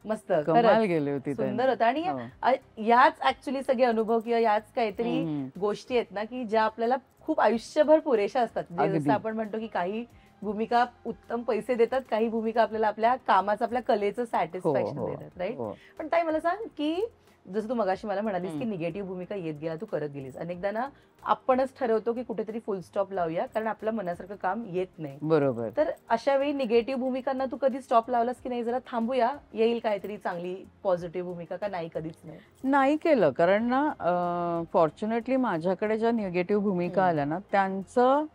मस्त कमाल गेली होती, सुंदर होतं. आणि याच ऍक्च्युली सगळे अनुभव किंवा याच काहीतरी गोष्टी आहेत ना की ज्या आपल्याला खूप आयुष्यभर पुरेशा असतात. जसं आपण म्हणतो की काही भूमिका उत्तम पैसे देतात, काही भूमिका आपल्याला आपल्या कामाचं, आपल्या कलेचं सॅटिस्फॅक्शन देतात, राईट. पण ताई मला सांग की जसं तू मगाशी मला म्हणालीस की निगेटिव्ह भूमिका येत गेला, तू करत गेलीस. अनेकदा ना आपणच ठरवतो की कुठेतरी फुल स्टॉप लावूया, कारण आपल्या मनासारखं काम येत नाही. बरोबर. तर अशा वेळी निगेटिव्ह भूमिकांना तू कधी स्टॉप लावलास की नाही, जरा थांबूया, येईल काहीतरी चांगली पॉझिटिव्ह भूमिका, का नाही कधीच नाही केलं? कारण ना फॉर्च्युनेटली माझ्याकडे ज्या निगेटिव्ह भूमिका आल्या ना, त्यांचं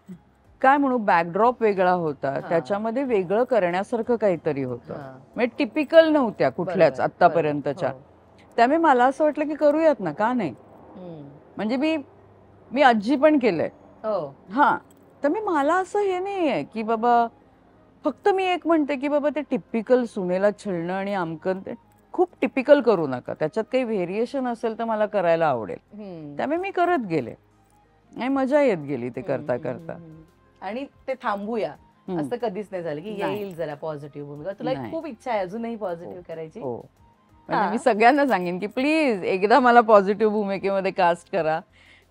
काय म्हणू, बॅकड्रॉप वेगळा होता, त्याच्यामध्ये वेगळं करण्यासारखं काहीतरी होतं, म्हणजे टिपिकल नव्हत्या कुठल्याच आतापर्यंतच्या. त्यामुळे मला असं वाटलं की करूयात ना, का नाही. म्हणजे मी आजी पण केलंय. हा, तर मला असं हे नाहीये की बाबा फक्त मी एक म्हणते की बाबा ते टिपिकल सुनेला छळणं आणि आमकन खूप टिपिकल करू नका, त्याच्यात काही व्हेरिएशन असेल तर मला करायला आवडेल. त्यामुळे मी करत गेले आणि मजा येत गेली ते करता करता. आणि ते थांबूया असं कधीच नाही झालं की येईल जरा पॉझिटिव्ह भूमिका. तुला खूप इच्छा आहे अजूनही पॉझिटिव्ह करायची? म्हणजे मी सगळ्यांना सांगेन की प्लीज एकदा मला पॉझिटिव्ह भूमिकेमध्ये कास्ट करा,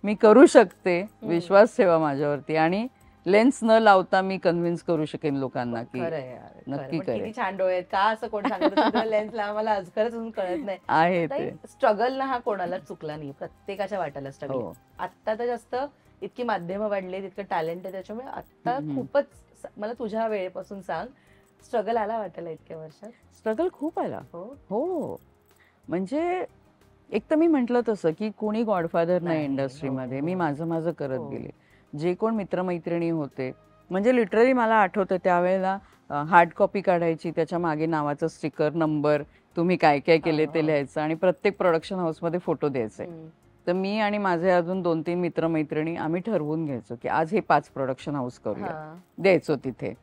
मी करू शकते, विश्वास ठेवा माझ्यावरती. आणि लेन्स न लावता मी कन्व्हिन्स करू शकेन लोकांना की नक्की किती छान डोळे आहेत, का असं कोण सांगत लेन्स लावा, मला आज खरंच कळत नाही. आहे स्ट्रगल ना हा कोणाला चुकला नाही, प्रत्येकाच्या वाट्याला स्ट्रगल. आता तर जास्त इतकी माध्यमं वाढले, तितकं टॅलेंट आहे, त्याच्यामुळे आता खूपच. मला तुझ्या वेळेपासून सांग, स्ट्रगल आला वाटायला इतक्या वर्षात? स्ट्रगल खूप आला. हो, म्हणजे एक तर मी म्हटलं तसं की कोणी गॉडफादर नाही इंडस्ट्रीमध्ये, मी माझं करत गेले. जे कोण मित्रमैत्रिणी होते, म्हणजे लिटरली मला आठवतं त्यावेळेला हार्ड कॉपी काढायची, त्याच्या मागे नावाचं स्टिकर, नंबर, तुम्ही काय काय केले ते लिहायचं आणि प्रत्येक प्रोडक्शन हाऊसमध्ये फोटो द्यायचे. तर मी आणि माझे अजून 2-3 मित्रमैत्रिणी आम्ही ठरवून घ्यायचो की आज हे 5 प्रोडक्शन हाऊस करूया, द्यायचो तिथे.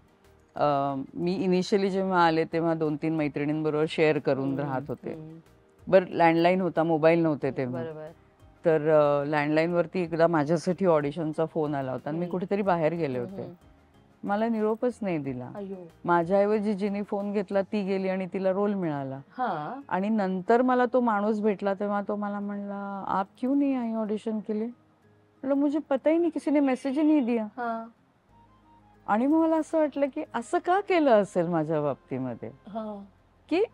मी इनिशियली जेव्हा आले तेव्हा 2-3 मैत्रिणींबरोबर शेअर करून राहत होते. बरं, लँडलाईन होता, मोबाईल नव्हते तेव्हा. तर लँडलाईनवरती एकदा माझ्यासाठी ऑडिशनचा फोन आला होता आणि मी कुठेतरी बाहेर गेले होते, मला निरोपच नाही दिला. माझ्याऐवजी जिने फोन घेतला ती गेली आणि तिला रोल मिळाला. आणि नंतर मला तो माणूस भेटला तेव्हा तो मला म्हणला, आप क्यों नहीं आई ऑडिशन के लिए? म्हटलं मुझे पता ही नहीं, किसी ने मैसेज ही नहीं दिया. आणि मग मला असं वाटलं की असं का केलं असेल माझ्या बाबतीमध्ये, की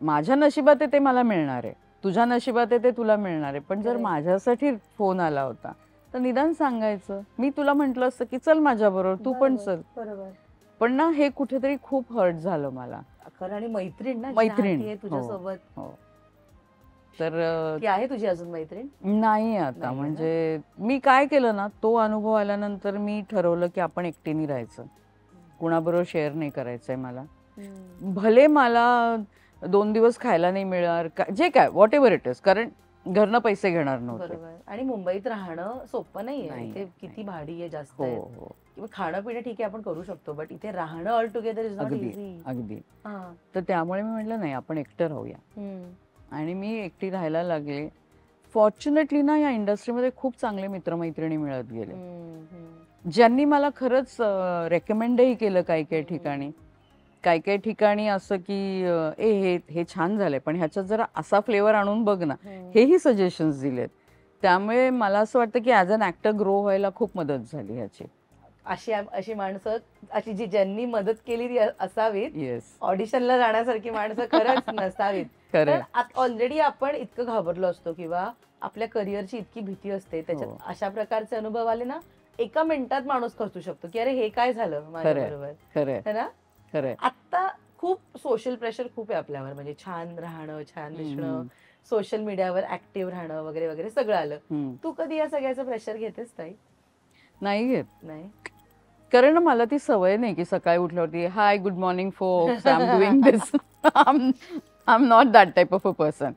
माझ्या नशिबात आहे ते मला मिळणार आहे, तुझ्या नशिबात आहे ते तुला मिळणार आहे, पण जर माझ्यासाठी फोन आला होता तर निदान सांगायचं. मी तुला म्हटलं असतं की चल माझ्या बरोबर, तू पण चल. पण ना हे कुठेतरी खूप हर्ट झालं मला. आणि मैत्रीण तुझ्यासोबत, तर आहे तुझी अजून मैत्रीण? नाही आता. म्हणजे मी काय केलं ना, तो अनुभव आल्यानंतर मी ठरवलं की आपण एकटीने राहायचं, कुणाबरोबर शेअर नाही करायचंय मला. भले मला 2 दिवस खायला नाही मिळणार, जे काय व्हॉट एव्हर इट इज, कारण घरनं पैसे घेणार नव्हते. आणि मुंबईत राहणं सोपं नाहीये, इथे किती भाडी आहे, जास्त आहे. किंवा खाणं पिणं ठीक आहे आपण करू शकतो, बट इथे राहणं all together is not easy. अगदी. तर त्यामुळे मी म्हटलं नाही, आपण एकटं राहूया. आणि मी एकटी राहायला लागले. फॉर्च्युनेटली ना या इंडस्ट्रीमध्ये खूप चांगले मित्रमैत्रिणी मिळत गेले, ज्यांनी मला खरंच रेकमेंडही केलं काही काही ठिकाणी. काही काही ठिकाणी असं की हे छान झालंय पण ह्याच्यात जरा असा फ्लेवर आणून बघ ना, हेही सजेशन्स दिलेत. त्यामुळे मला असं वाटतं की ॲज अन ऍक्टर ग्रो व्हायला खूप मदत झाली ह्याची. अशी माणसं, अशी जी ज्यांनी मदत केली ती असावीत. येस, ऑडिशनला जाण्यासारखी माणसं खरंच नसावीत. खरं. ऑलरेडी आपण इतकं घाबरलो असतो किंवा आपल्या करिअरची इतकी भीती असते, त्याच्यात अशा प्रकारचे अनुभव आले ना, एका मिनिटात माणूस खचू शकतो की अरे हे काय झालं माझ्याबरोबर. खरंय ना. खरंय. आता खूप सोशल प्रेशर खूप आहे आपल्यावर, म्हणजे छान राहणं, छान दिसणं, सोशल मीडियावर ऍक्टिव्ह राहणं वगैरे वगैरे सगळं आलं. तू कधी या सगळ्याचं प्रेशर घेतेस ताई? नाही घेत. नाही, कारण मला ती सवय नाही की सकाळी उठल्यावरती हाय गुड मॉर्निंग फोक्स, I am doing this. I am not that type of a person.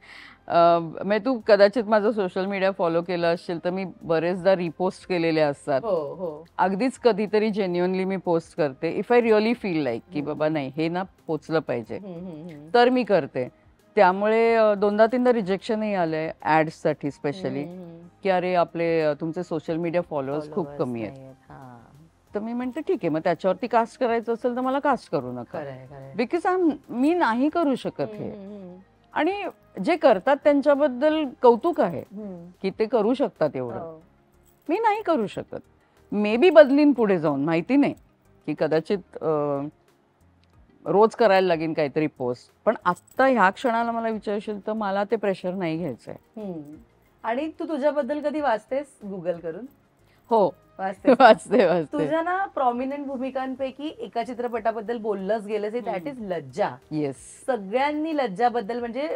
म्हणजे तू कदाचित माझं सोशल मीडिया फॉलो केलं असेल तर मी बरेचदा रिपोस्ट केलेले असतात. अगदीच कधीतरी जेन्युअनली मी पोस्ट करते if I really feel like की बाबा नाही हे ना पोचलं पाहिजे तर मी करते. त्यामुळे 2दा-3दा रिजेक्शनही आलंय ऍड्ससाठी स्पेशली की अरे आपले तुमचे सोशल मीडिया फॉलोअर्स खूप कमी आहेत. तर मी म्हणते ठीक आहे, मग त्याच्यावरती कास्ट करायचं असेल तर मला कास्ट करू नका, बिकॉज मी नाही करू शकत हे. आणि जे करतात त्यांच्याबद्दल कौतुक आहे की ते करू शकतात एवढं, मी नाही करू शकत. मे बी बदलीन पुढे जाऊन, माहिती नाही की कदाचित रोज करायला लागेल काहीतरी पोस्ट, पण आत्ता ह्या क्षणाला मला विचारशील तर मला ते प्रेशर नाही घ्यायचंय. आणि तू तुझ्याबद्दल कधी वाचतेस गुगल करून? हो, वाचते. तुझ्या ना प्रॉमिनंट भूमिकांपैकी एका चित्रपटाबद्दल बोललंच गेलं, दॅट इज लज्जा. येस, सगळ्यांनी लज्जाबद्दल म्हणजे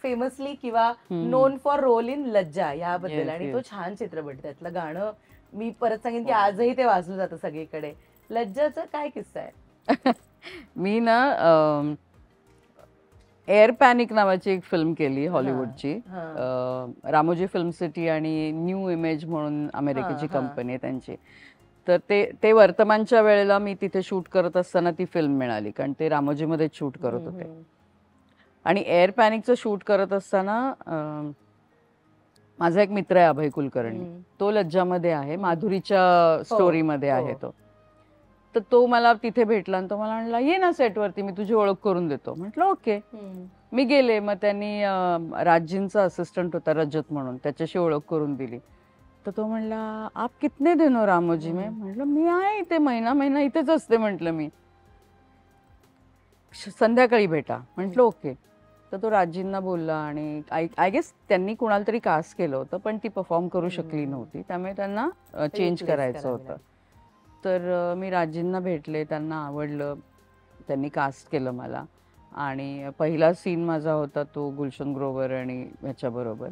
फेमसली किंवा नोन फॉर रोल इन लज्जा याबद्दल, आणि तो छान चित्रपट. त्यातलं गाणं मी परत सांगेन की आजही ते वाजलं जातं सगळीकडे. लज्जाचा काय किस्सा आहे? मी ना एअर पॅनिक नावाची एक फिल्म केली हॉलिवूडची. रामोजी फिल्म सिटी आणि न्यू इमेज म्हणून अमेरिकेची कंपनी आहे त्यांची. तर ते वर्तमानच्या वेळेला मी तिथे शूट करत असताना ती फिल्म मिळाली, कारण ते रामोजीमध्ये शूट करत होते. आणि एअर पॅनिकचं शूट करत असताना माझा एक मित्र आहे अभय कुलकर्णी, तो लज्जामध्ये आहे, माधुरीच्या स्टोरीमध्ये आहे तो. तर तो मला तिथे भेटला आणि तो मला म्हणला ये ना सेटवरती, मी तुझी ओळख करून देतो. म्हटलं ओके. मी गेले, मग त्यांनी राजींचा असिस्टंट होता रजत म्हणून, त्याच्याशी ओळख करून दिली. तर तो म्हणला आप कितने दिन हो रामोजी में? म्हटलं मी आहे इथे, महिना इथेच असते. म्हटलं मी संध्याकाळी भेटा. म्हटलं ओके. तर तो राजींना बोलला आणि आय गेस त्यांनी कुणाला तरी कास्ट केलं होतं, पण ती परफॉर्म करू शकली नव्हती, त्यामुळे त्यांना चेंज करायचं होतं. तर मी राजींना भेटले, त्यांना आवडलं, त्यांनी कास्ट केलं मला. आणि पहिला सीन माझा होता तो गुलशन ग्रोवर आणि ह्याच्याबरोबर,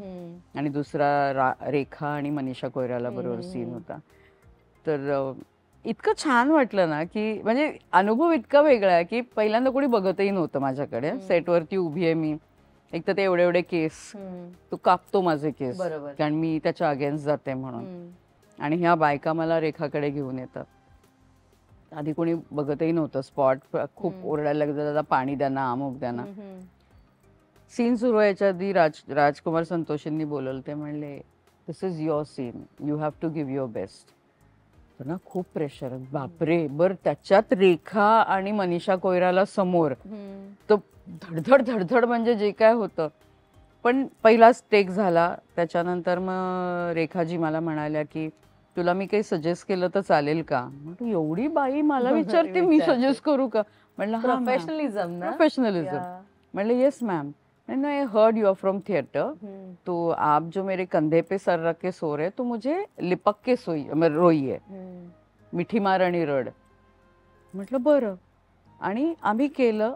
आणि दुसरा रेखा आणि मनीषा कोयराला बरोबर सीन होता. तर इतकं छान वाटलं ना की म्हणजे अनुभव इतका वेगळा आहे की पहिल्यांदा कोणी बघतही नव्हतं माझ्याकडे. सेटवरती उभी आहे मी, एक तर ते एवढे एवढे केस, तो कापतो माझे केस कारण मी त्याच्या अगेन्स्ट जाते म्हणून. आणि ह्या बायका मला रेखाकडे घेऊन येतात. आधी कोणी बघतही नव्हतं. स्पॉट खूप ओरडायला लागलं, दादा पाणी द्या ना, अमुक द्या ना. सीन सुरू व्हायच्या आधी राजकुमार संतोषींनी बोलवलं. ते म्हणले this is your scene, you have to give your best. तर ना खूप प्रेशर, बापरे. बरं त्याच्यात रेखा आणि मनीषा कोयराला समोर, तर धडधड धडधड म्हणजे जे काय होतं. पण पहिलाच टेक झाला. त्याच्यानंतर मग रेखाजी मला म्हणाल्या की तुला मी काही सजेस्ट केलं तर चालेल का? म्हटलं एवढी बाई मला विचारते, मी सजेस्ट करू का? म्हटलं प्रोफेशनलिझम. म्हटलं yes ma'am. I heard you are from theatre, तो आप जो मेरे कंधे पे सर रख के सो रहे तो मुझे लिपक के रोईये, मिठी मार आणि रड. म्हटलं बरं. आणि आम्ही केलं.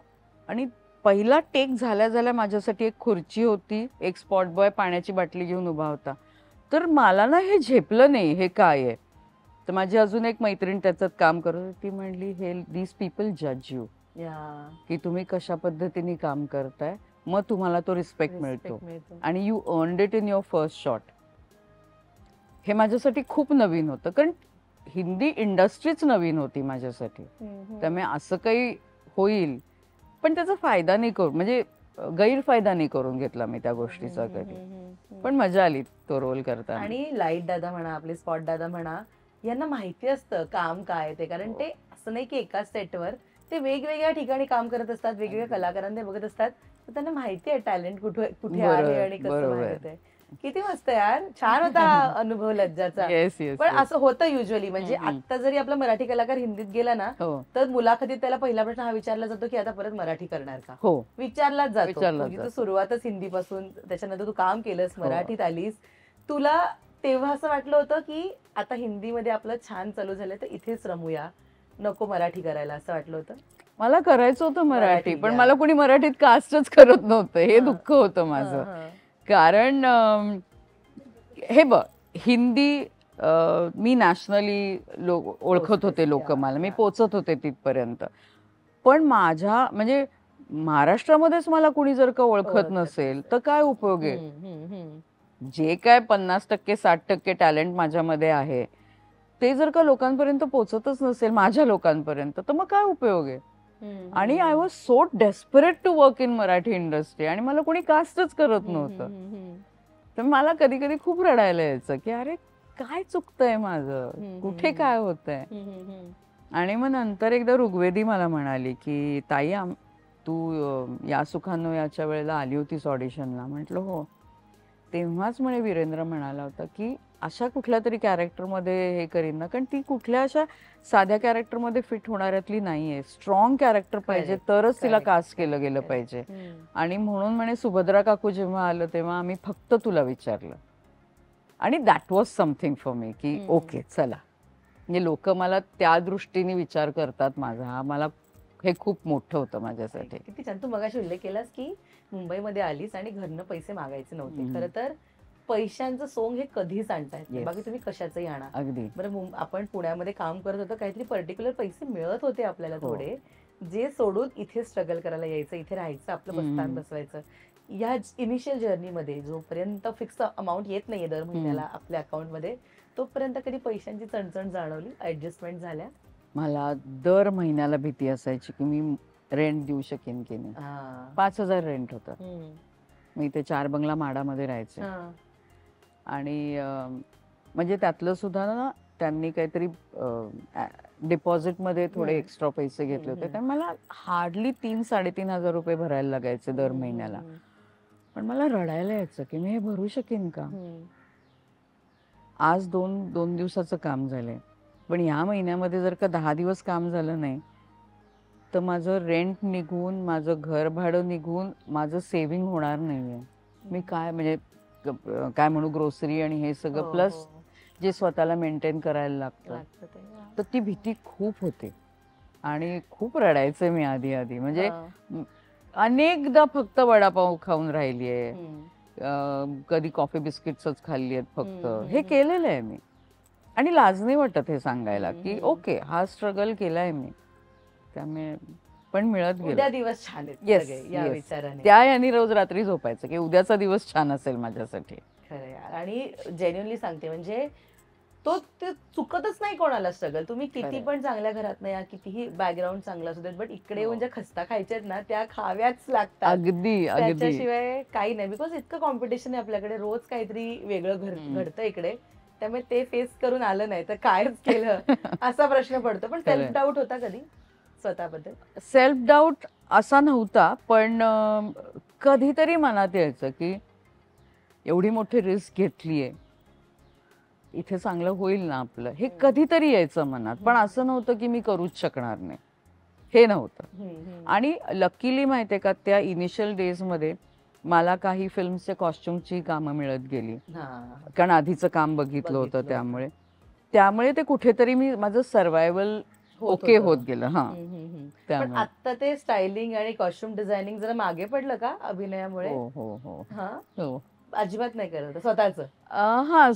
आणि पहिला टेक झाल्या माझ्यासाठी एक खुर्ची होती, एक स्पॉट बॉय पाण्याची बाटली घेऊन उभा होता. तर मला ना हे झेपलं नाही, हे काय आहे. तर माझी अजून एक मैत्रीण त्याच्यात काम करत होती, ती म्हणली हे दीज पीपल जज यू, की तुम्ही कशा पद्धतीने काम करताय, मग तुम्हाला तो रिस्पेक्ट मिळतो, आणि you earned it in your first shot. हे माझ्यासाठी खूप नवीन होतं, कारण हिंदी इंडस्ट्रीच नवीन होती माझ्यासाठी. त्यामुळे असं काही होईल, पण त्याचा फायदा नाही करू, म्हणजे गैरफायदा नाही करून घेतला मी त्या गोष्टीचा कधी. पण मजा आली तो रोल करताना. आणि लाईट दादा म्हणा, आपले स्पॉट दादा म्हणा, यांना माहिती असतं काम काय ते, कारण ते असं नाही की एकाच सेटवर ते वेगवेगळ्या ठिकाणी काम करत असतात, वेगवेगळ्या कलाकारांना बघत असतात, तर त्यांना माहिती आहे टॅलेंट कुठे कुठे आहे आणि कसं माहित आहे. किती मस्त यार, छान होता हा अनुभव लज्जाचा. पण असं होतं युजली, म्हणजे आता जरी आपला मराठी कलाकार हिंदीत गेला ना तर मुलाखतीत त्याला पहिला प्रश्न हा विचारला जातो की आता परत मराठी करणार का, विचारलाच जातो. तुझी तर सुरुवातच हिंदी पासून, त्याच्यानंतर तू काम केलंस, मराठीत आलीस, तुला तेव्हा असं वाटलं होतं की आता हिंदीमध्ये आपलं छान चालू झालं तर इथेच रमूया, नको मराठी करायला, असं वाटलं होतं? मला करायचं होतं मराठी, पण मला कोणी मराठीत कास्टच करत नव्हतं, हे दुःख होतं माझं. कारण हे बघ, हिंदी मी नॅशनली ओळखत होते लोक, मला मी पोचत होते तिथपर्यंत, पण माझ्या म्हणजे महाराष्ट्रामध्येच मला कुणी जर का ओळखत नसेल तर काय उपयोग आहे. जे काय 50% 60% टॅलेंट माझ्यामध्ये आहे ते जर का लोकांपर्यंत पोचतच नसेल, माझ्या लोकांपर्यंत, तर मग काय उपयोग आहे. आणि I was so desperate to work in Marathi industry, आणि मला कोणी कास्टच करत नव्हतं. तर मला कधी कधी खूप रडायला यायचं की अरे काय चुकतंय माझं, कुठे काय होतंय. आणि मग नंतर एकदा ऋग्वेदी मला म्हणाली की ताई तू या सुखानो याच्या वेळेला आली होतीस ऑडिशनला. म्हटलं हो. तेव्हाच म्हणे वीरेंद्र म्हणाला होता की अशा कुठल्या तरी कॅरेक्टरमध्ये हे करीन ना, कारण ती कुठल्या अशा साध्या कॅरेक्टरमध्ये फिट होणाऱ्यातली नाहीये. स्ट्रॉंग कॅरेक्टर पाहिजे तरच तिला कास्ट केलं गेलं पाहिजे. आणि म्हणून म्हणे सुभद्रा काकू जेव्हा आलं तेव्हा आम्ही फक्त तुला विचारलं, आणि that was something for me की ओके चला, म्हणजे लोक मला त्या दृष्टीने विचार करतात माझा, मला हे खूप मोठं होतं माझ्यासाठी. किती छान. तू मगाशी उल्लेख केलास की मुंबईमध्ये आलीस आणि घरनं पैसे मागायचे नव्हते. खरं तर पैशांचं सोंग हे कधीच आणता येत नाही, बाकी तुम्ही कशाचंही आणा. अगदी. बरं, आपण पुण्यामध्ये काम करत होतो, काहीतरी पर्टिक्युलर पैसे मिळत होते आपल्याला थोडे, जे सोडून इथे स्ट्रगल करायला यायचं, इथे राहायचं, आपलं बस्तान बसवायचं. या इनिशियल जर्नीमध्ये जोपर्यंत फिक्स अमाऊंट येत नाहीये दर महिन्याला आपल्या अकाउंटमध्ये, तोपर्यंत कधी पैशांची चणचण जाणवली, ऍडजस्टमेंट झाल्या? मला दर महिन्याला भीती असायची की मी रेंट देऊ शकेन की नाही. 5,000 रेंट होतं. मी ते 4 बंगला माडामध्ये राहायचे. आणि म्हणजे त्यातलं सुद्धा ना त्यांनी काहीतरी डिपॉझिट मध्ये थोडे एक्स्ट्रा पैसे घेतले होते, तर मला हार्डली 3-3,500 रुपये भरायला लागायचे दर महिन्याला. पण मला रडायला यायचं की मी हे भरू शकेन का. आज 2 दिवसाचं काम झालंय, पण या महिन्यामध्ये जर का 10 दिवस काम झालं नाही तर माझं रेंट निघून, माझं घर भाडं निघून, माझं सेव्हिंग होणार नाहीये. मी काय म्हणजे काय म्हणू, ग्रोसरी आणि हे सगळं प्लस जे स्वतःला मेंटेन करायला लागतं, तर ती भीती खूप होती आणि खूप रडायचे मी आधी. म्हणजे अनेकदा फक्त वडापाव खाऊन राहिलीये, कधी कॉफी बिस्किट्सच खाल्ली आहेत फक्त, हे केलेलं आहे मी. आणि लाज नाही वाटत हे सांगायला की ओके हा स्ट्रगल केलाय मी, त्यामुळे पण मिळत गेलं. उद्या दिवस छान आहेत या विचाराने, त्या याने रोज रात्री झोपायचं की उद्याचा दिवस छान असेल माझ्यासाठी. खरं यार. आणि जेन्युइनली सांगते, म्हणजे तो चुकतच नाही कोणाला स्ट्रगल. तुम्ही किती पण चांगल्या घरात नाही, कितीही बॅकग्राऊंड चांगला असू देत, बट इकडे म्हणजे खस्ता खायच्यात ना, त्या खाव्याच लागतात. अगदी. त्याच्याशिवाय काही नाही, बिकॉज इतकं कॉम्पिटिशन आहे आपल्याकडे, रोज काहीतरी वेगळं घडतं इकडे. त्यामुळे ते फेस करून आलं नाही तर कायच केलं असा प्रश्न पडतो. पण सेल्फ डाऊट होता कधी स्वतःबद्दल? सेल्फ डाऊट असा नव्हता, पण कधीतरी मनात यायचं की एवढी मोठी रिस्क घेतलीये, इथे चांगलं होईल ना आपलं, हे कधीतरी यायचं मनात. पण असं नव्हतं की मी करूच शकणार नाही, हे नव्हतं. आणि लकीली माहितीये का, त्या इनिशियल डेज मध्ये मला काही फिल्मचे कॉस्ट्युमची कामं मिळत गेली, कारण आधीचं काम बघितलं होतं. त्यामुळे ते कुठेतरी मी माझं सर्व्हायव्हल ओके होत गेलं. पण आता ते स्टायलिंग आणि कॉस्ट्युम डिझायनिंग जरा मागे पडलं का अभिनयामुळे? हो. अजिबात नाही करत स्वतःच?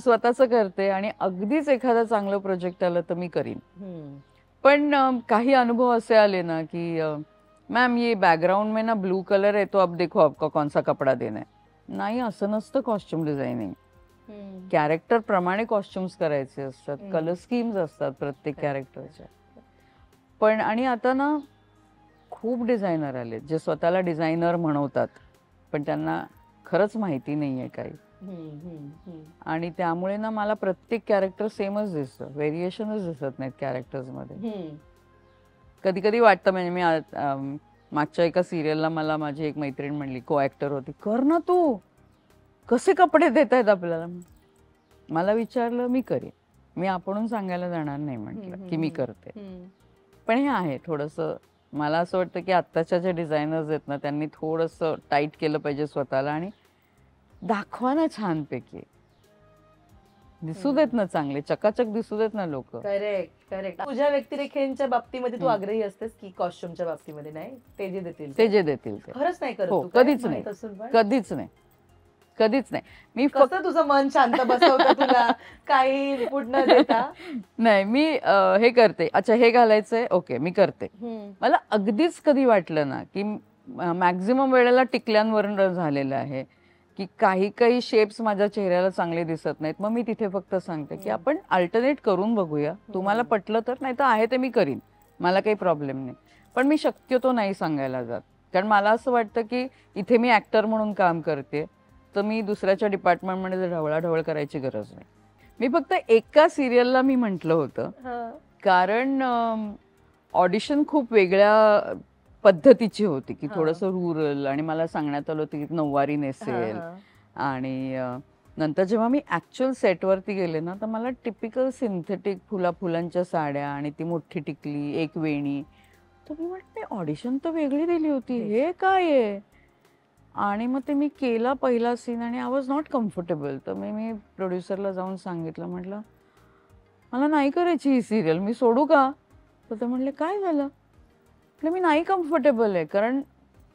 स्वतःच करते, आणि अगदीच एखादं चांगलं प्रोजेक्ट आलं तर मी करीन. पण काही अनुभव असे आले ना की मैम ये बैकग्राउंड में ना ब्लू कलर है तो अब देखो आपका कौन सा कपड़ा देना है. नाही, असं नसतं कॉस्ट्युम डिझायनिंग. कॅरेक्टर प्रमाणे कॉस्ट्युम्स करायचे असतात, कलर स्कीम्स असतात प्रत्येक कॅरेक्टरच्या. पण आणि आता ना खूप डिझायनर आले जे स्वतःला डिझायनर म्हणवतात, पण त्यांना खरंच माहिती नाहीये काही. आणि त्यामुळे ना मला प्रत्येक कॅरेक्टर सेमच दिसतं, व्हेरिएशनच दिसत नाहीत कॅरेक्टर्स मध्ये. कधी कधी वाटतं, म्हणजे मी मागच्या एका सिरियलला मला माझी एक मैत्रीण म्हणली, को ऍक्टर होती, कर ना तू, कसे कपडे देत आहेत आपल्याला. मला विचारलं, मी करेन, मी आपणून सांगायला जाणार नाही म्हटलं की मी करते. पण हे आहे थोडंसं, मला असं वाटतं की आत्ताच्या जे डिझायनर्स आहेत ना, त्यांनी थोडंसं टाईट केलं पाहिजे स्वतःला आणि दाखवा ना छानपैकी, दिसू देत ना, चांगले चकाचक दिसू देत ना लोक. Correct correct. तुझ्या व्यक्तिरेखेच्या बाबतीमध्ये तू आग्रही असतेस की कॉस्ट्युमच्या बाबतीमध्ये नाही, ते जे देतील ते खरंच नाही करत? कधीच नाही, कधीच नाही, कधीच नाही. मी फक्त तुझं मन शांत बसवतं तुला काही इनपुट न देता. नाही, मी हे करते, अच्छा हे घालायचंय, ओके मी करते. मला अगदीच कधी वाटलं ना की मॅक्झिमम वेळेला टिकल्यांवर झालेलं आहे की काही काही शेप्स माझ्या चेहऱ्याला चांगले दिसत नाहीत, मग मी तिथे फक्त सांगते की आपण अल्टरनेट करून बघूया, तुम्हाला पटलं तर, नाही तर आहे ते मी करीन, मला काही प्रॉब्लेम नाही. पण मी शक्यतो नाही सांगायला जात, कारण मला असं वाटतं की इथे मी ऍक्टर म्हणून काम करते, तर मी दुसऱ्याच्या डिपार्टमेंटमध्ये ढवळाढवळ करायची गरज नाही. मी फक्त एका सिरियलला मी म्हटलं होतं, कारण ऑडिशन खूप वेगळ्या पद्धतीची होती की थोडंसं रुरल, आणि मला सांगण्यात आलं होतं की नऊवारी नेसेल, आणि नंतर जेव्हा मी ऍक्च्युअल सेटवरती गेले ना, तर मला टिपिकल सिंथेटिक फुलांच्या साड्या आणि ती मोठी टिकली, एक वेणी, तर मी म्हटलं ऑडिशन तर वेगळी दिली होती, हे काय आहे. आणि मग ते मी केला पहिला सीन आणि आय वॉज नॉट कम्फर्टेबल. तर मी प्रोड्युसरला जाऊन सांगितलं, म्हटलं मला नाही करायची ही सिरियल, मी सोडू का? तर ते म्हणले काय झालं? मी नाही कम्फर्टेबल आहे, कारण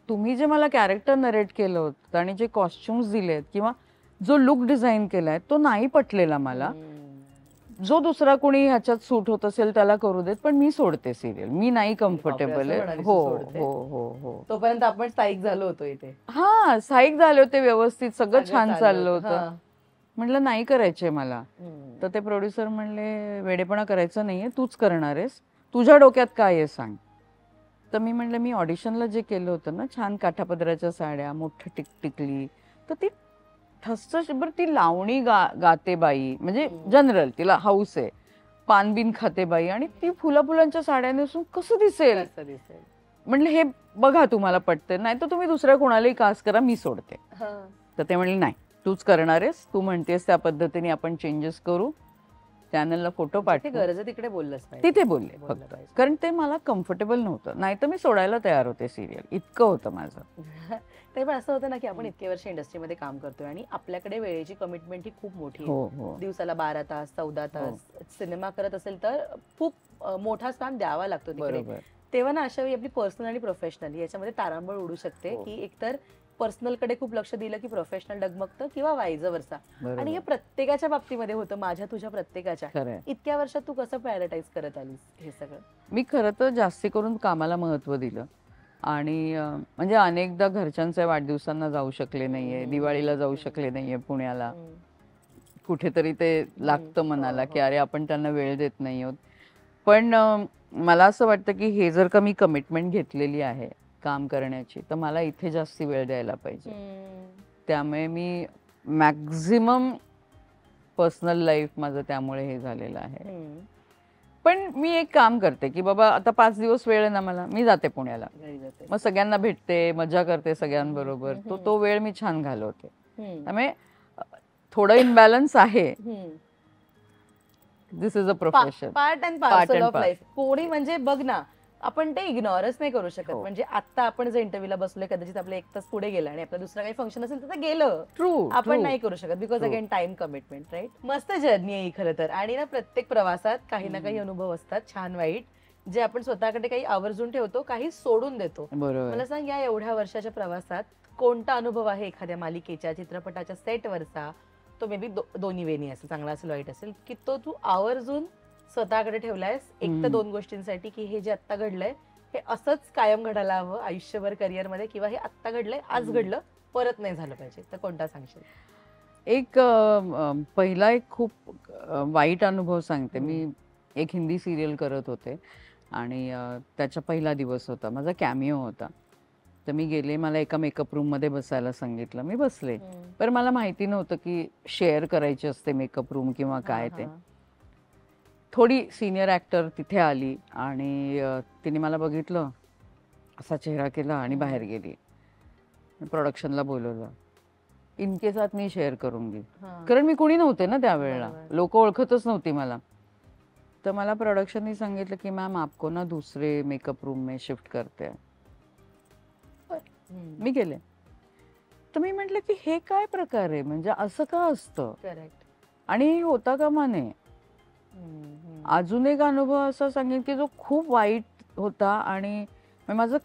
तुम्ही जे मला कॅरेक्टर नरेट केलं होतं आणि जे कॉस्ट्युम्स दिलेत किंवा जो लुक डिझाईन केलाय तो नाही पटलेला मला. जो दुसरा कोणी ह्याच्यात सूट होत असेल त्याला करू देत, पण मी सोडते सिरियल, मी नाही कम्फर्टेबल आहे. हो हो हो हो. तोपर्यंत आपण स्थायिक झालो होतो इथे. हा, स्थायिक झाले होते, व्यवस्थित सगळं छान चाललं होतं. म्हटलं नाही करायचंय मला. तर ते प्रोड्युसर म्हणले वेडेपणा करायचं नाहीये, तूच करणार आहेस, तुझ्या डोक्यात काय आहे सांग. तर मी म्हणलं मी ऑडिशनला जे केलं होतं ना, छान काठापदराच्या साड्या, मोठं टिकली, तर ती ठसठस ती लावणी गाते बाई, म्हणजे जनरल तिला हाऊस आहे, पानबिन खाते बाई, आणि ती फुलांच्या साड्या नेसून कसं दिसेल. म्हणलं हे बघा तुम्हाला पटते, नाही तर तुम्ही दुसऱ्या कोणालाही कास्ट करा, मी सोडते. तर ते म्हणले नाही, तूच करणार आहेस, तू म्हणतेस त्या पद्धतीने आपण चेंजेस करू, चॅनलला फोटो पाठव. गरज तिकडे बोललंच तिथे बोलले फक्त, कारण ते मला कम्फर्टेबल नव्हतं, नाही तर मी सोडायला तयार होते सिरियल, इतकं होतं माझं. ते पण असं होतं ना की आपण इतके वर्ष इंडस्ट्रीमध्ये काम करतोय आणि आपल्याकडे वेळेची कमिटमेंट ही खूप मोठी आहे. दिवसाला 12 तास 14 तास सिनेमा करत असेल तर खूप मोठा स्थान द्यावा लागतो तिकडे. तेव्हा ना अशा वेळी आपली पर्सनल आणि प्रोफेशनल याच्यामध्ये तारांबळ उडू शकते की एकतर पर्सनल कडे खूप लक्ष दिलं की प्रोफेशनल डगमगतं किंवा वाईज वर्सा. आणि हे प्रत्येकाच्या बाबतीमध्ये होतं, माझ्या तुझ्या प्रत्येकाच्या. इतक्या वर्षात तू कसं प्रायोरिटाईज करत आलीस हे सगळं? मी खरं तर जास्ती करून कामाला महत्व दिलं, आणि म्हणजे अनेकदा घरच्यांच्या वाढदिवसांना जाऊ शकले नाहीये, दिवाळीला जाऊ शकले नाहीये पुण्याला, कुठेतरी ते लागतं मनाला की अरे आपण त्यांना वेळ देत नाही आहोत. पण मला असं वाटतं की हे जर का मी कमिटमेंट घेतलेली आहे काम करण्याची, तर मला इथे जास्ती वेळ द्यायला पाहिजे. त्यामुळे मी मॅक्झिमम पर्सनल लाईफ माझं त्यामुळे हे झालेलं आहे. पण मी एक काम करते की बाबा आता 5 दिवस वेळ आहे ना मला, मी जाते पुण्याला, मग सगळ्यांना भेटते, मजा करते सगळ्यांबरोबर, तो वेळ मी छान घालवते. त्यामुळे थोडं इनबॅलन्स आहे. This is a profession, part and parcel of life. कोणी म्हणजे बघ ना, आपण ते इग्नोरच नाही करू शकत. म्हणजे आता आपण जर इंटरव्ह्यूला बसलोय, कदाचित आपलं 1 तास पुढे गेला आणि आपला दुसरा काही फंक्शन असेल तर गेलं, आपण नाही करू शकत, because again time commitment, right. मस्त जर्नी आहे खरं तर. आणि ना प्रत्येक प्रवासात काही ना काही अनुभव असतात, छान वाईट, जे आपण स्वतःकडे काही आवर्जून ठेवतो, काही सोडून देतो. मला सांग, या एवढ्या वर्षाच्या प्रवासात कोणता अनुभव आहे एखाद्या मालिकेच्या, चित्रपटाच्या सेटवरचा, तो मे बी दोन्ही वेनी असेल, चांगला असेल वाईट असेल, की तो तू आवर्जून स्वतःकडे ठेवलायस 1 तर 2 गोष्टींसाठी, की हे जे आता घडलंय हे असंच कायम घडायला हवं आयुष्यभर करिअर मध्ये, किंवा हे आता घडलंय, आज घडलं, परत नाही झालं पाहिजे, तर कोणता सांगशील? एक पहिला एक खूप वाईट अनुभव सांगते. मी एक हिंदी सिरियल करत होते आणि त्याचा पहिला दिवस होता, माझा कॅमिओ होता. तर मी गेले, मला एका मेकअप रूम मध्ये बसायला सांगितलं, मी बसले, पण मला माहिती नव्हतं की शेअर करायची असते मेकअप रूम किंवा काय ते. थोडी सिनियर ॲक्टर तिथे आली आणि तिने मला बघितलं, असा चेहरा केला आणि बाहेर गेली. प्रोडक्शनला बोलवलं, इन केस आत मी शेअर करून घे, कारण मी कुणी नव्हते ना त्यावेळेला, लोक ओळखतच नव्हती मला. तर मला प्रोडक्शननी सांगितलं की मॅम आपको ना दुसरे मेकअप रूम में शिफ्ट करते हैं. मी गेले. तर मी म्हटलं की हे काय प्रकार आहे, म्हणजे असं का असतं. आणि होता कामा नये. अजून एक अनुभव असा सांगेन की जो खूप वाईट होता. आणि माझं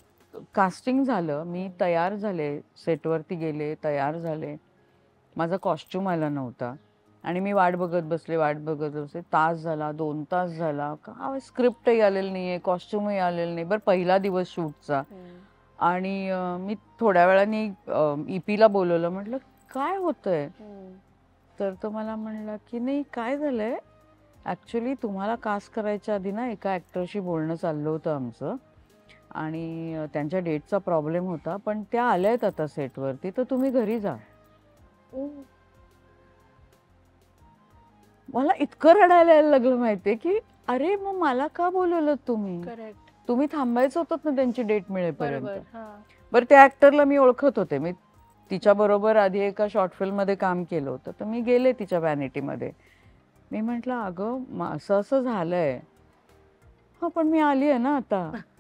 कास्टिंग झालं, मी तयार झाले, सेटवरती गेले, तयार झाले, माझा कॉस्ट्युम आला नव्हता आणि मी वाट बघत बसले. तास झाला, 2 तास झाला, काय स्क्रिप्टही आलेलं नाहीये, कॉस्ट्युमही आलेलं नाही. बरं पहिला दिवस शूटचा. आणि मी थोड्या वेळाने ईपीला बोलवलं, म्हटलं काय होतंय. तर तो मला म्हणला की नाही काय झालंय, ऍक्च्युली तुम्हाला कास्ट करायच्या आधी ना एका ऍक्टरशी बोलणं चाललं होतं आमचं आणि त्यांच्या डेटचा प्रॉब्लेम होता, पण त्या आल्यात आता सेटवरती, तर तुम्ही घरी जा. मला इतकं रडायला यायला लागलं माहितीये की अरे मग मला का बोलवलं तुम्ही, तुम्ही थांबायचं होतं ना त्यांची डेट मिळेपर्यंत. बरं त्या ऍक्टरला मी ओळखत होते, मी तिच्या बरोबर आधी एका शॉर्ट फिल्म मध्ये काम केलं होतं. तर मी गेले तिच्या व्हॅनिटीमध्ये, मी म्हटलं अगं असं असं झालंय. हा पण मी आली आहे ना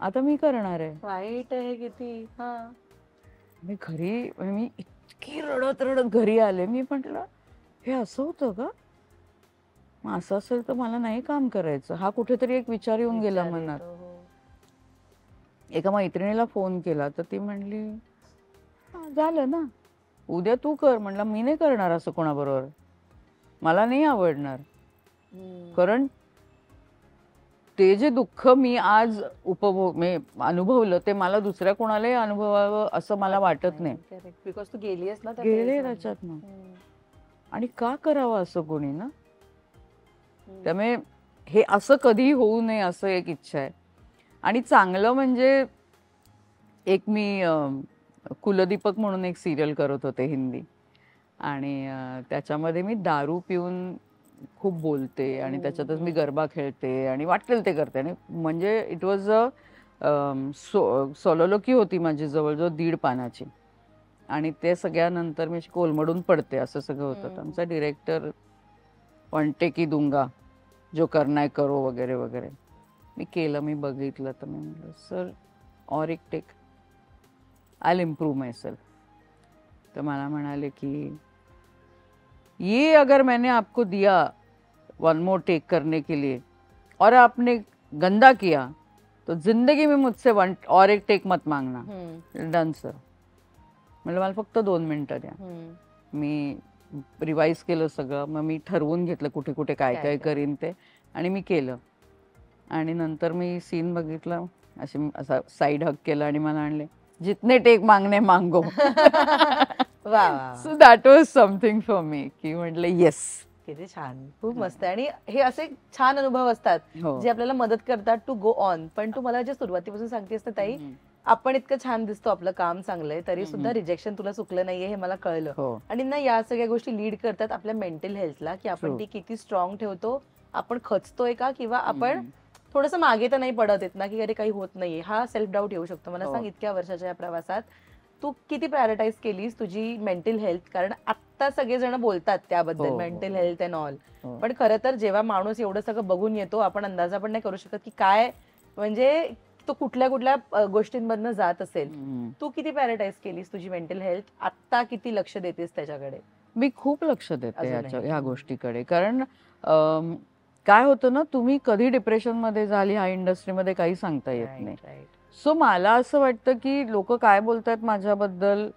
आता मी करणार आहे. वाईट आहे किती. मी घरी, मी इतकी रडत घरी आले. मी म्हटलं हे असं होतं का, मग असं असेल तर मला नाही काम करायचं. हा कुठेतरी एक विचार येऊन गेला मनात. एका मैत्रिणीला फोन केला तर ती म्हणली झालं ना, उद्या तू कर. म्हणलं मी नाही करणार असं कोणाबरोबर, मला नाही आवडणार. कारण ते जे दुःख मी आज अनुभवलं ते मला दुसऱ्या कोणालाही अनुभवावं असं मला वाटत नाही. बिकॉज तू गेलीस ना, गेले त्याच्यात ना. आणि का करावं असं कोणी ना. त्यामुळे हे असं कधी होऊ नये असं एक इच्छा आहे. आणि चांगलं म्हणजे एक मी कुलदीपक म्हणून एक सिरियल करत होते हिंदी, आणि त्याच्यामध्ये मी दारू पिऊन खूप बोलते आणि त्याच्यातच मी गरबा खेळते आणि वाटेल ते करते. आणि म्हणजे इट वॉज सोलोलोकी होती माझी जवळजवळ 1.5 पानाची. आणि ते सगळ्यानंतर मी कोलमडून पडते असं सगळं होतं. आमचा डिरेक्टर म्हणते की दूंगा जो करना है करो वगैरे वगैरे. मी केलं, मी बघितलं, तर मी म्हटलं सर और एक take, I will improve myself. तर मला म्हणाले की ये अगर मैंने आपको दिया 1 more टेक करने के लिए और आपने गंदा किया तो जिंदगी में मुझसे 1 और एक टेक मत मांगना. Done sir. म्हणजे मला फक्त 2 मिनिटं द्या. मी रिवाइज केलं सगळं, मग मी ठरवून घेतलं कुठे कुठे काय काय करीन ते, आणि मी केलं. आणि नंतर मी सीन बघितलं, असा साईड हक केला आणि मला आणले जितने टेक मागणे मांगो. So that was something for me, की म्हटलं येस. किती छान, खूप मस्त. आणि हे असे छान अनुभव असतात जे आपल्याला मदत करतात टू गो ऑन. पण तू मला जे सुरुवातीपासून सांगतेस ना ताई, आपण इतकं छान दिसतो, आपलं काम चांगलंय, तरी सुद्धा रिजेक्शन तुला चुकलं नाहीये हे मला कळलं. आणि ना या सगळ्या गोष्टी लीड करतात आपल्या मेंटल हेल्थला, की आपण ती किती स्ट्रॉंग ठेवतो, आपण खचतोय का, किंवा आपण थोडंसं मागे तर नाही पडत येत ना, की अरे काही होत नाहीये. हा सेल्फ डाऊट येऊ शकतो. मला सांग, इतक्या वर्षाच्या या प्रवासात तू किती प्रायोरिटाईज केलीस तुझी मेंटल हेल्थ? कारण आता सगळेजण बोलतात त्याबद्दल, मेंटल हेल्थ अँड ऑल, पण खरं तर जेव्हा माणूस एवढं सगळं बघून येतो, आपण अंदाजा पण नाही करू शकत की काय, म्हणजे तो कुठल्या कुठल्या गोष्टींमधनं जात असेल. तू किती प्रायोरिटाईज केलीस तुझी मेंटल हेल्थ? आता किती लक्ष देतेस त्याच्याकडे? मी खूप लक्ष देते ह्या गोष्टीकडे. कारण काय होतं ना, तुम्ही कधी डिप्रेशन मध्ये झाली ह्या इंडस्ट्रीमध्ये काही सांगता येत नाही. सो मला असं वाटतं की लोक काय बोलतात माझ्याबद्दल,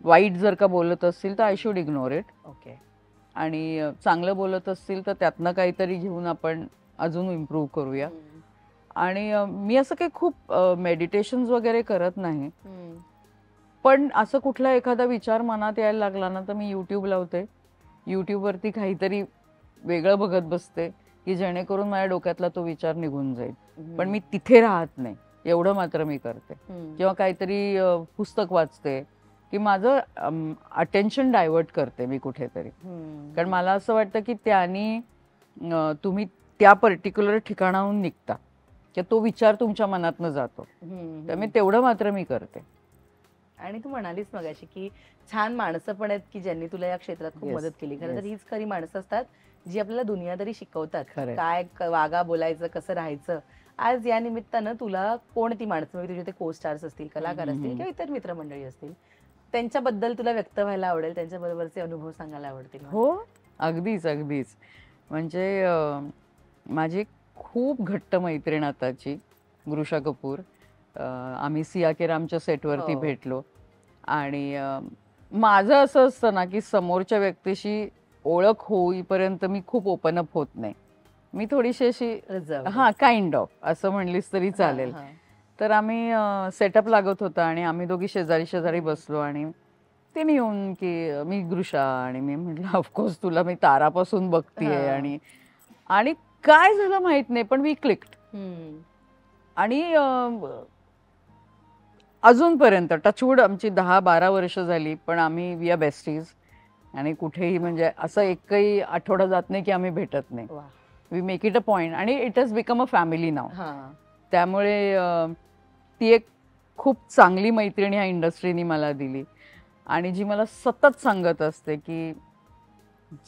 वाईट जर का बोलत असतील तर I should ignore it. Okay. आणि चांगलं बोलत असतील तर त्यातनं काहीतरी घेऊन आपण अजून इम्प्रूव्ह करूया. आणि मी असं काही खूप मेडिटेशन वगैरे करत नाही, पण असं कुठला एखादा विचार मनात यायला लागला ना तर मी युट्यूब लावते. युट्यूबवरती काहीतरी वेगळं बघत बसते की जेणेकरून माझ्या डोक्यातला तो विचार निघून जाईल. पण मी तिथे राहत नाही, एवढं मात्र मी करते. किंवा काहीतरी पुस्तक वाचते की माझं अटेन्शन डायव्हर्ट करते मी कुठेतरी. कारण मला असं वाटतं की त्यांनी तुम्ही त्या पर्टिक्युलर ठिकाणाहून निघता की तो विचार तुमच्या मनातनं जातो. त्यामुळे तेवढं मात्र मी करते. आणि तू म्हणालीस मगाशी की छान माणसं पण आहेत की ज्यांनी तुला या क्षेत्रात खूप मदत केली. खरं तर हीच खरी माणसं असतात जी आपल्याला दुनियादारी शिकवतात, काय वागा बोलायचं, कसं राहायचं. आज या निमित्तानं तुला कोणती माणसं, म्हणजे तुझे ते को स्टार्स असतील, कलाकार असतील किंवा इतर मित्रमंडळी असतील, त्यांच्याबद्दल तुला व्यक्त व्हायला आवडेल, त्यांच्याबरोबरचे अनुभव सांगायला आवडतील? हो, अगदीच अगदीच. म्हणजे माझी खूप घट्ट मैत्रीण आताची गृषा कपूर. आम्ही सिया के रामच्या सेटवरती भेटलो आणि माझं असं असतं ना की समोरच्या व्यक्तीशी ओळख होईपर्यंत मी खूप ओपन अप होत नाही. मी थोडीशी अशी काइंड ऑफ असं म्हणलीस तरी चालेल. तर आम्ही सेटअप लागत होता आणि आम्ही दोघी शेजारी शेजारी बसलो आणि तिने येऊन की मी गृषा, आणि मी म्हटलं ऑफकोर्स तुला मी तारापासून बघतीये. आणि काय झालं माहित नाही पण वी क्लिक्ड. आणि अजूनपर्यंत टचवूड आमची 10-12 वर्ष झाली पण आम्ही वी आर बेस्टीज. आणि कुठेही म्हणजे असं एकही आठवडा जात नाही की आम्ही भेटत नाही. We make it a point आणि it has become a family नाव. त्यामुळे ती एक खूप चांगली मैत्रिणी ह्या इंडस्ट्रीनी मला दिली आणि जी मला सतत सांगत असते की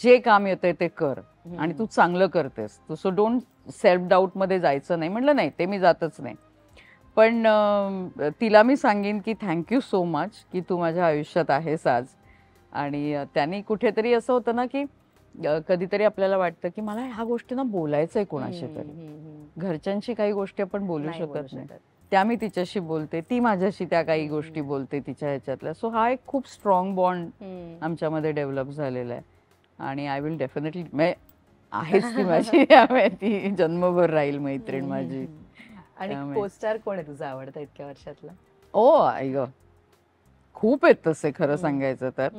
जे काम येतंय ते कर आणि तू चांगलं करतेस, तू सो डोंट सेल्फ डाऊट मध्ये जायचं नाही. म्हटलं नाही ते मी जातच नाही. पण तिला मी सांगेन की थँक्यू सो मच की तू माझ्या आयुष्यात आहेस आज. आणि त्यांनी कुठेतरी असं होतं ना की कधीतरी आपल्याला वाटतं की मला ह्या गोष्टींना बोलायचंय कोणाशी तरी. घरच्यांशी काही गोष्टी आपण बोलू शकत नाही, त्या मी तिच्याशी बोलते, ती माझ्याशी त्या काही गोष्टी बोलते तिच्या ह्याच्यातल्या. सो हा एक खूप स्ट्रॉंग बॉन्ड आमच्यामध्ये डेव्हलप झालेला आहे. आणि आय विल डेफिनेटली आहेच ती माझी ती जन्मभर राहील मैत्रीण माझी. आणि को-स्टार कोण आहे तुझा आवडता इतक्या वर्षातला? आई ग, खूप आहेत तसे खरं सांगायचं तर.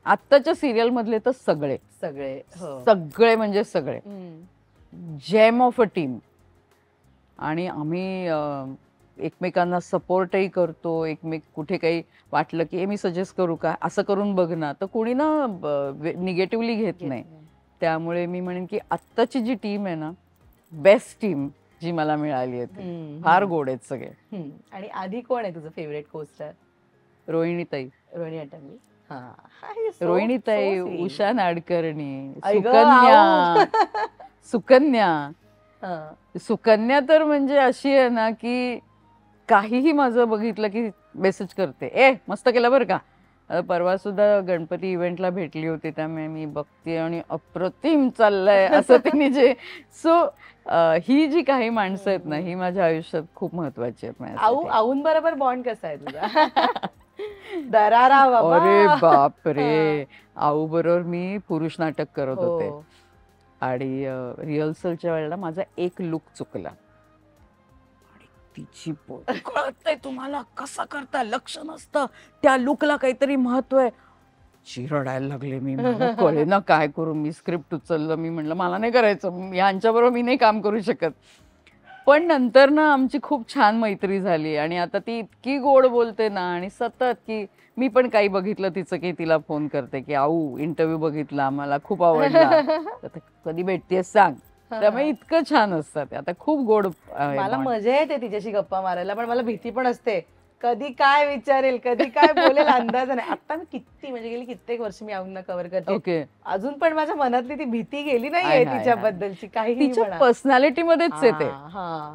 आत्ताच्या सिरियल मधले तर सगळे सगळे सगळे म्हणजे सगळे जेम ऑफ अ टीम. आणि आम्ही एकमेकांना सपोर्टही करतो. एकमेक कुठे काही वाटलं की मी सजेस्ट करू का, असं करून बघ ना, तर कोणी ना निगेटिव्हली घेत नाही. त्यामुळे मी म्हणेन की आत्ताची जी टीम आहे ना, बेस्ट टीम जी मला मिळाली आहे. फार गोड आहेत सगळे. आणि आधी कोण आहे तुझं फेवरेट को-स्टार? रोहिणीताई. रोहिणी अटंगवी. रोहिणीताई, उषा नाडकर्णी, सुकन्या. सुकन्या तर म्हणजे अशी आहे ना की काहीही माझं बघितलं की मेसेज करते, मस्त केलं बरं का. परवा सुद्धा गणपती इव्हेंटला भेटली होती, त्यामुळे मी बघते आणि अप्रतिम चाललंय असं तिने जे. सो ही जी काही माणसं आहेत ना, ही माझ्या आयुष्यात खूप महत्वाची आहेत. आऊन बरोबर बॉन्ड कसा आहे तुझा? दरारा बाबा. अरे बाप रे, आऊ बरोबर मी पुरुष नाटक करत होते आणि रिहर्सलच्या वेळेला माझा एक लुक चुकला आणि तिची कळतंय तुम्हाला कसं करता, लक्ष नसतं, त्या लुकला काहीतरी महत्व आहे. चिरडायला लागले मी, कळे ना काय करू. मी स्क्रिप्ट उचललं, मी म्हणलं मला नाही करायचं, यांच्याबरोबर मी नाही काम करू शकत. पण नंतर ना आमची खूप छान मैत्री झाली आणि आता ती इतकी गोड बोलते ना, आणि सतत की मी पण काही बघितलं तिचं की तिला फोन करते की आऊ इंटरव्ह्यू बघितला, मला खूप आवडला, कधी भेटतेस सांग. त्यामुळे इतकं छान असतात. आता खूप गोड. मला मजा येते तिच्याशी गप्पा मारायला, पण मला भीती पण असते, कधी काय विचारेल, कधी काय बोलेल, अंदाज नाही. आता मी किती म्हणजे गेली कित्येक वर्ष मी आऊंना कव्हर करते, अजून पण माझ्या मनातली ती भीती गेली नाहीये तिच्याबद्दलची. काही तिच्या पर्सनॅलिटी मध्येच येते.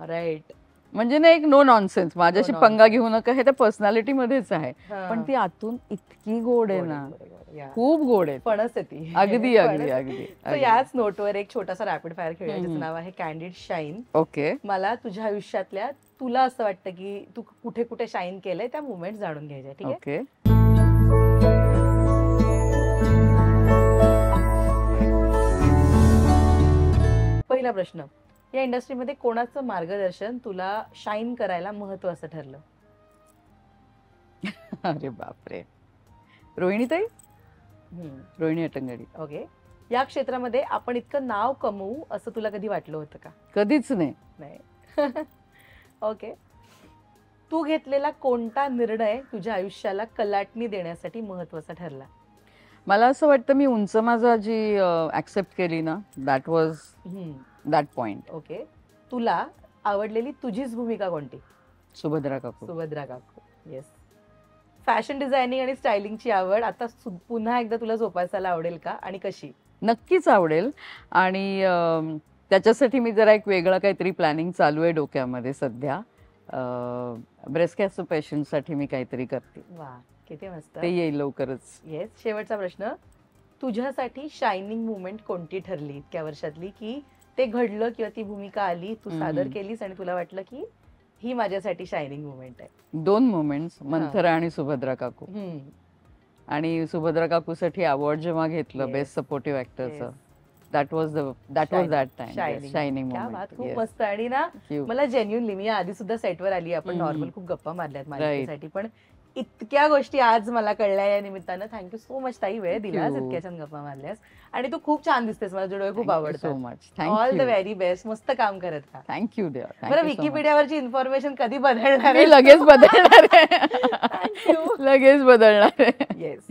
राईट. म्हणजे ना एक नो नॉनसेन्स, माझ्याशी पंगा घेऊ नका, हे त्या पर्सनॅलिटी मध्येच आहे. पण ती आतून इतकी गोड आहे ना, खूप गोड आहे, फणस आहे ती. अगदी अगदी अगदी. याच नोटवर एक छोटासा रॅपिड फायर खेळूया, ज्याचं नाव आहे कॅन्डिड शाईन. ओके. मला तुझ्या आयुष्यातल्या तुला असं वाटतं की तू कुठे कुठे शाईन केलंय त्या मुवमेंट जाणून घ्यायच्या. ठीक आहे. ओके. पहिला प्रश्न, या इंडस्ट्रीमध्ये कोणाचं मार्गदर्शन तुला शाईन करायला महत्वाचं ठरलं? अरे बापरे, रोहिणीताई, रोहिणी अटंगडी. ओके. या क्षेत्रामध्ये आपण इतकं नाव कमवू असं तुला कधी वाटलं होतं का? कधीच नाही. ओके. तू घेतलेला कोणता निर्णय तुझ्या आयुष्याला कलाटणी देण्यासाठी महत्वाचा ठरला? मला असं वाटतं मी उंच माझा जी ऍक्सेप्ट केली ना, that was that point. Okay. तुला आवडलेली तुझीच भूमिका कोणती? सुभद्रा काकू. सुभद्रा काकू. येस. फॅशन डिझायनिंग आणि स्टायलिंगची आवड आता पुन्हा एकदा तुला जोपासायला आवडेल का आणि कशी? नक्कीच आवडेल. आणि त्याच्यासाठी मी जरा एक वेगळं काहीतरी प्लॅनिंग चालू आहे डोक्यामध्ये सध्या. ब्रेस्ट कॅन्सर पेशंटसाठी मी काहीतरी करते. वा, किती मस्त. ते येईल लवकरच. येस. शेवटचा प्रश्न, तुझ्यासाठी शायनिंग मुवमेंट कोणती ठरली इतक्या वर्षातली, की ते घडलं किंवा ती भूमिका आली, तू सादर केलीस आणि तुला वाटलं की ही माझ्यासाठी शायनिंग मुवमेंट आहे? 2 मुवमेंट्स, मंथरा आणि सुभद्रा काकू. आणि सुभद्रा काकूसाठी अवॉर्ड जेव्हा घेतलं बेस्ट सपोर्टिव्ह ऍक्टरचं, that was that time shining moment. खूप मस्त. आणि ना मला जेन्युइनली, मी आधी सुद्धा सेटवर आली, आपण नॉर्मल खूप गप्पा मारल्यात माझ्यासाठी, पण इतक्या गोष्टी आज मला कळल्या या निमित्तानं. थँक्यू सो मच ताई, वेळ दिलास, इतक्या छान गप्पा मारल्यास. आणि तू खूप छान दिसतेस, मला डोळे खूप आवडतात. So much. All the very best. मस्त काम करत का. Thank you dear. बरं, विकिपीडियावरची इन्फॉर्मेशन कधी बदलणार? लगेच बदलणार आहे. लगेच बदलणार आहे. येस.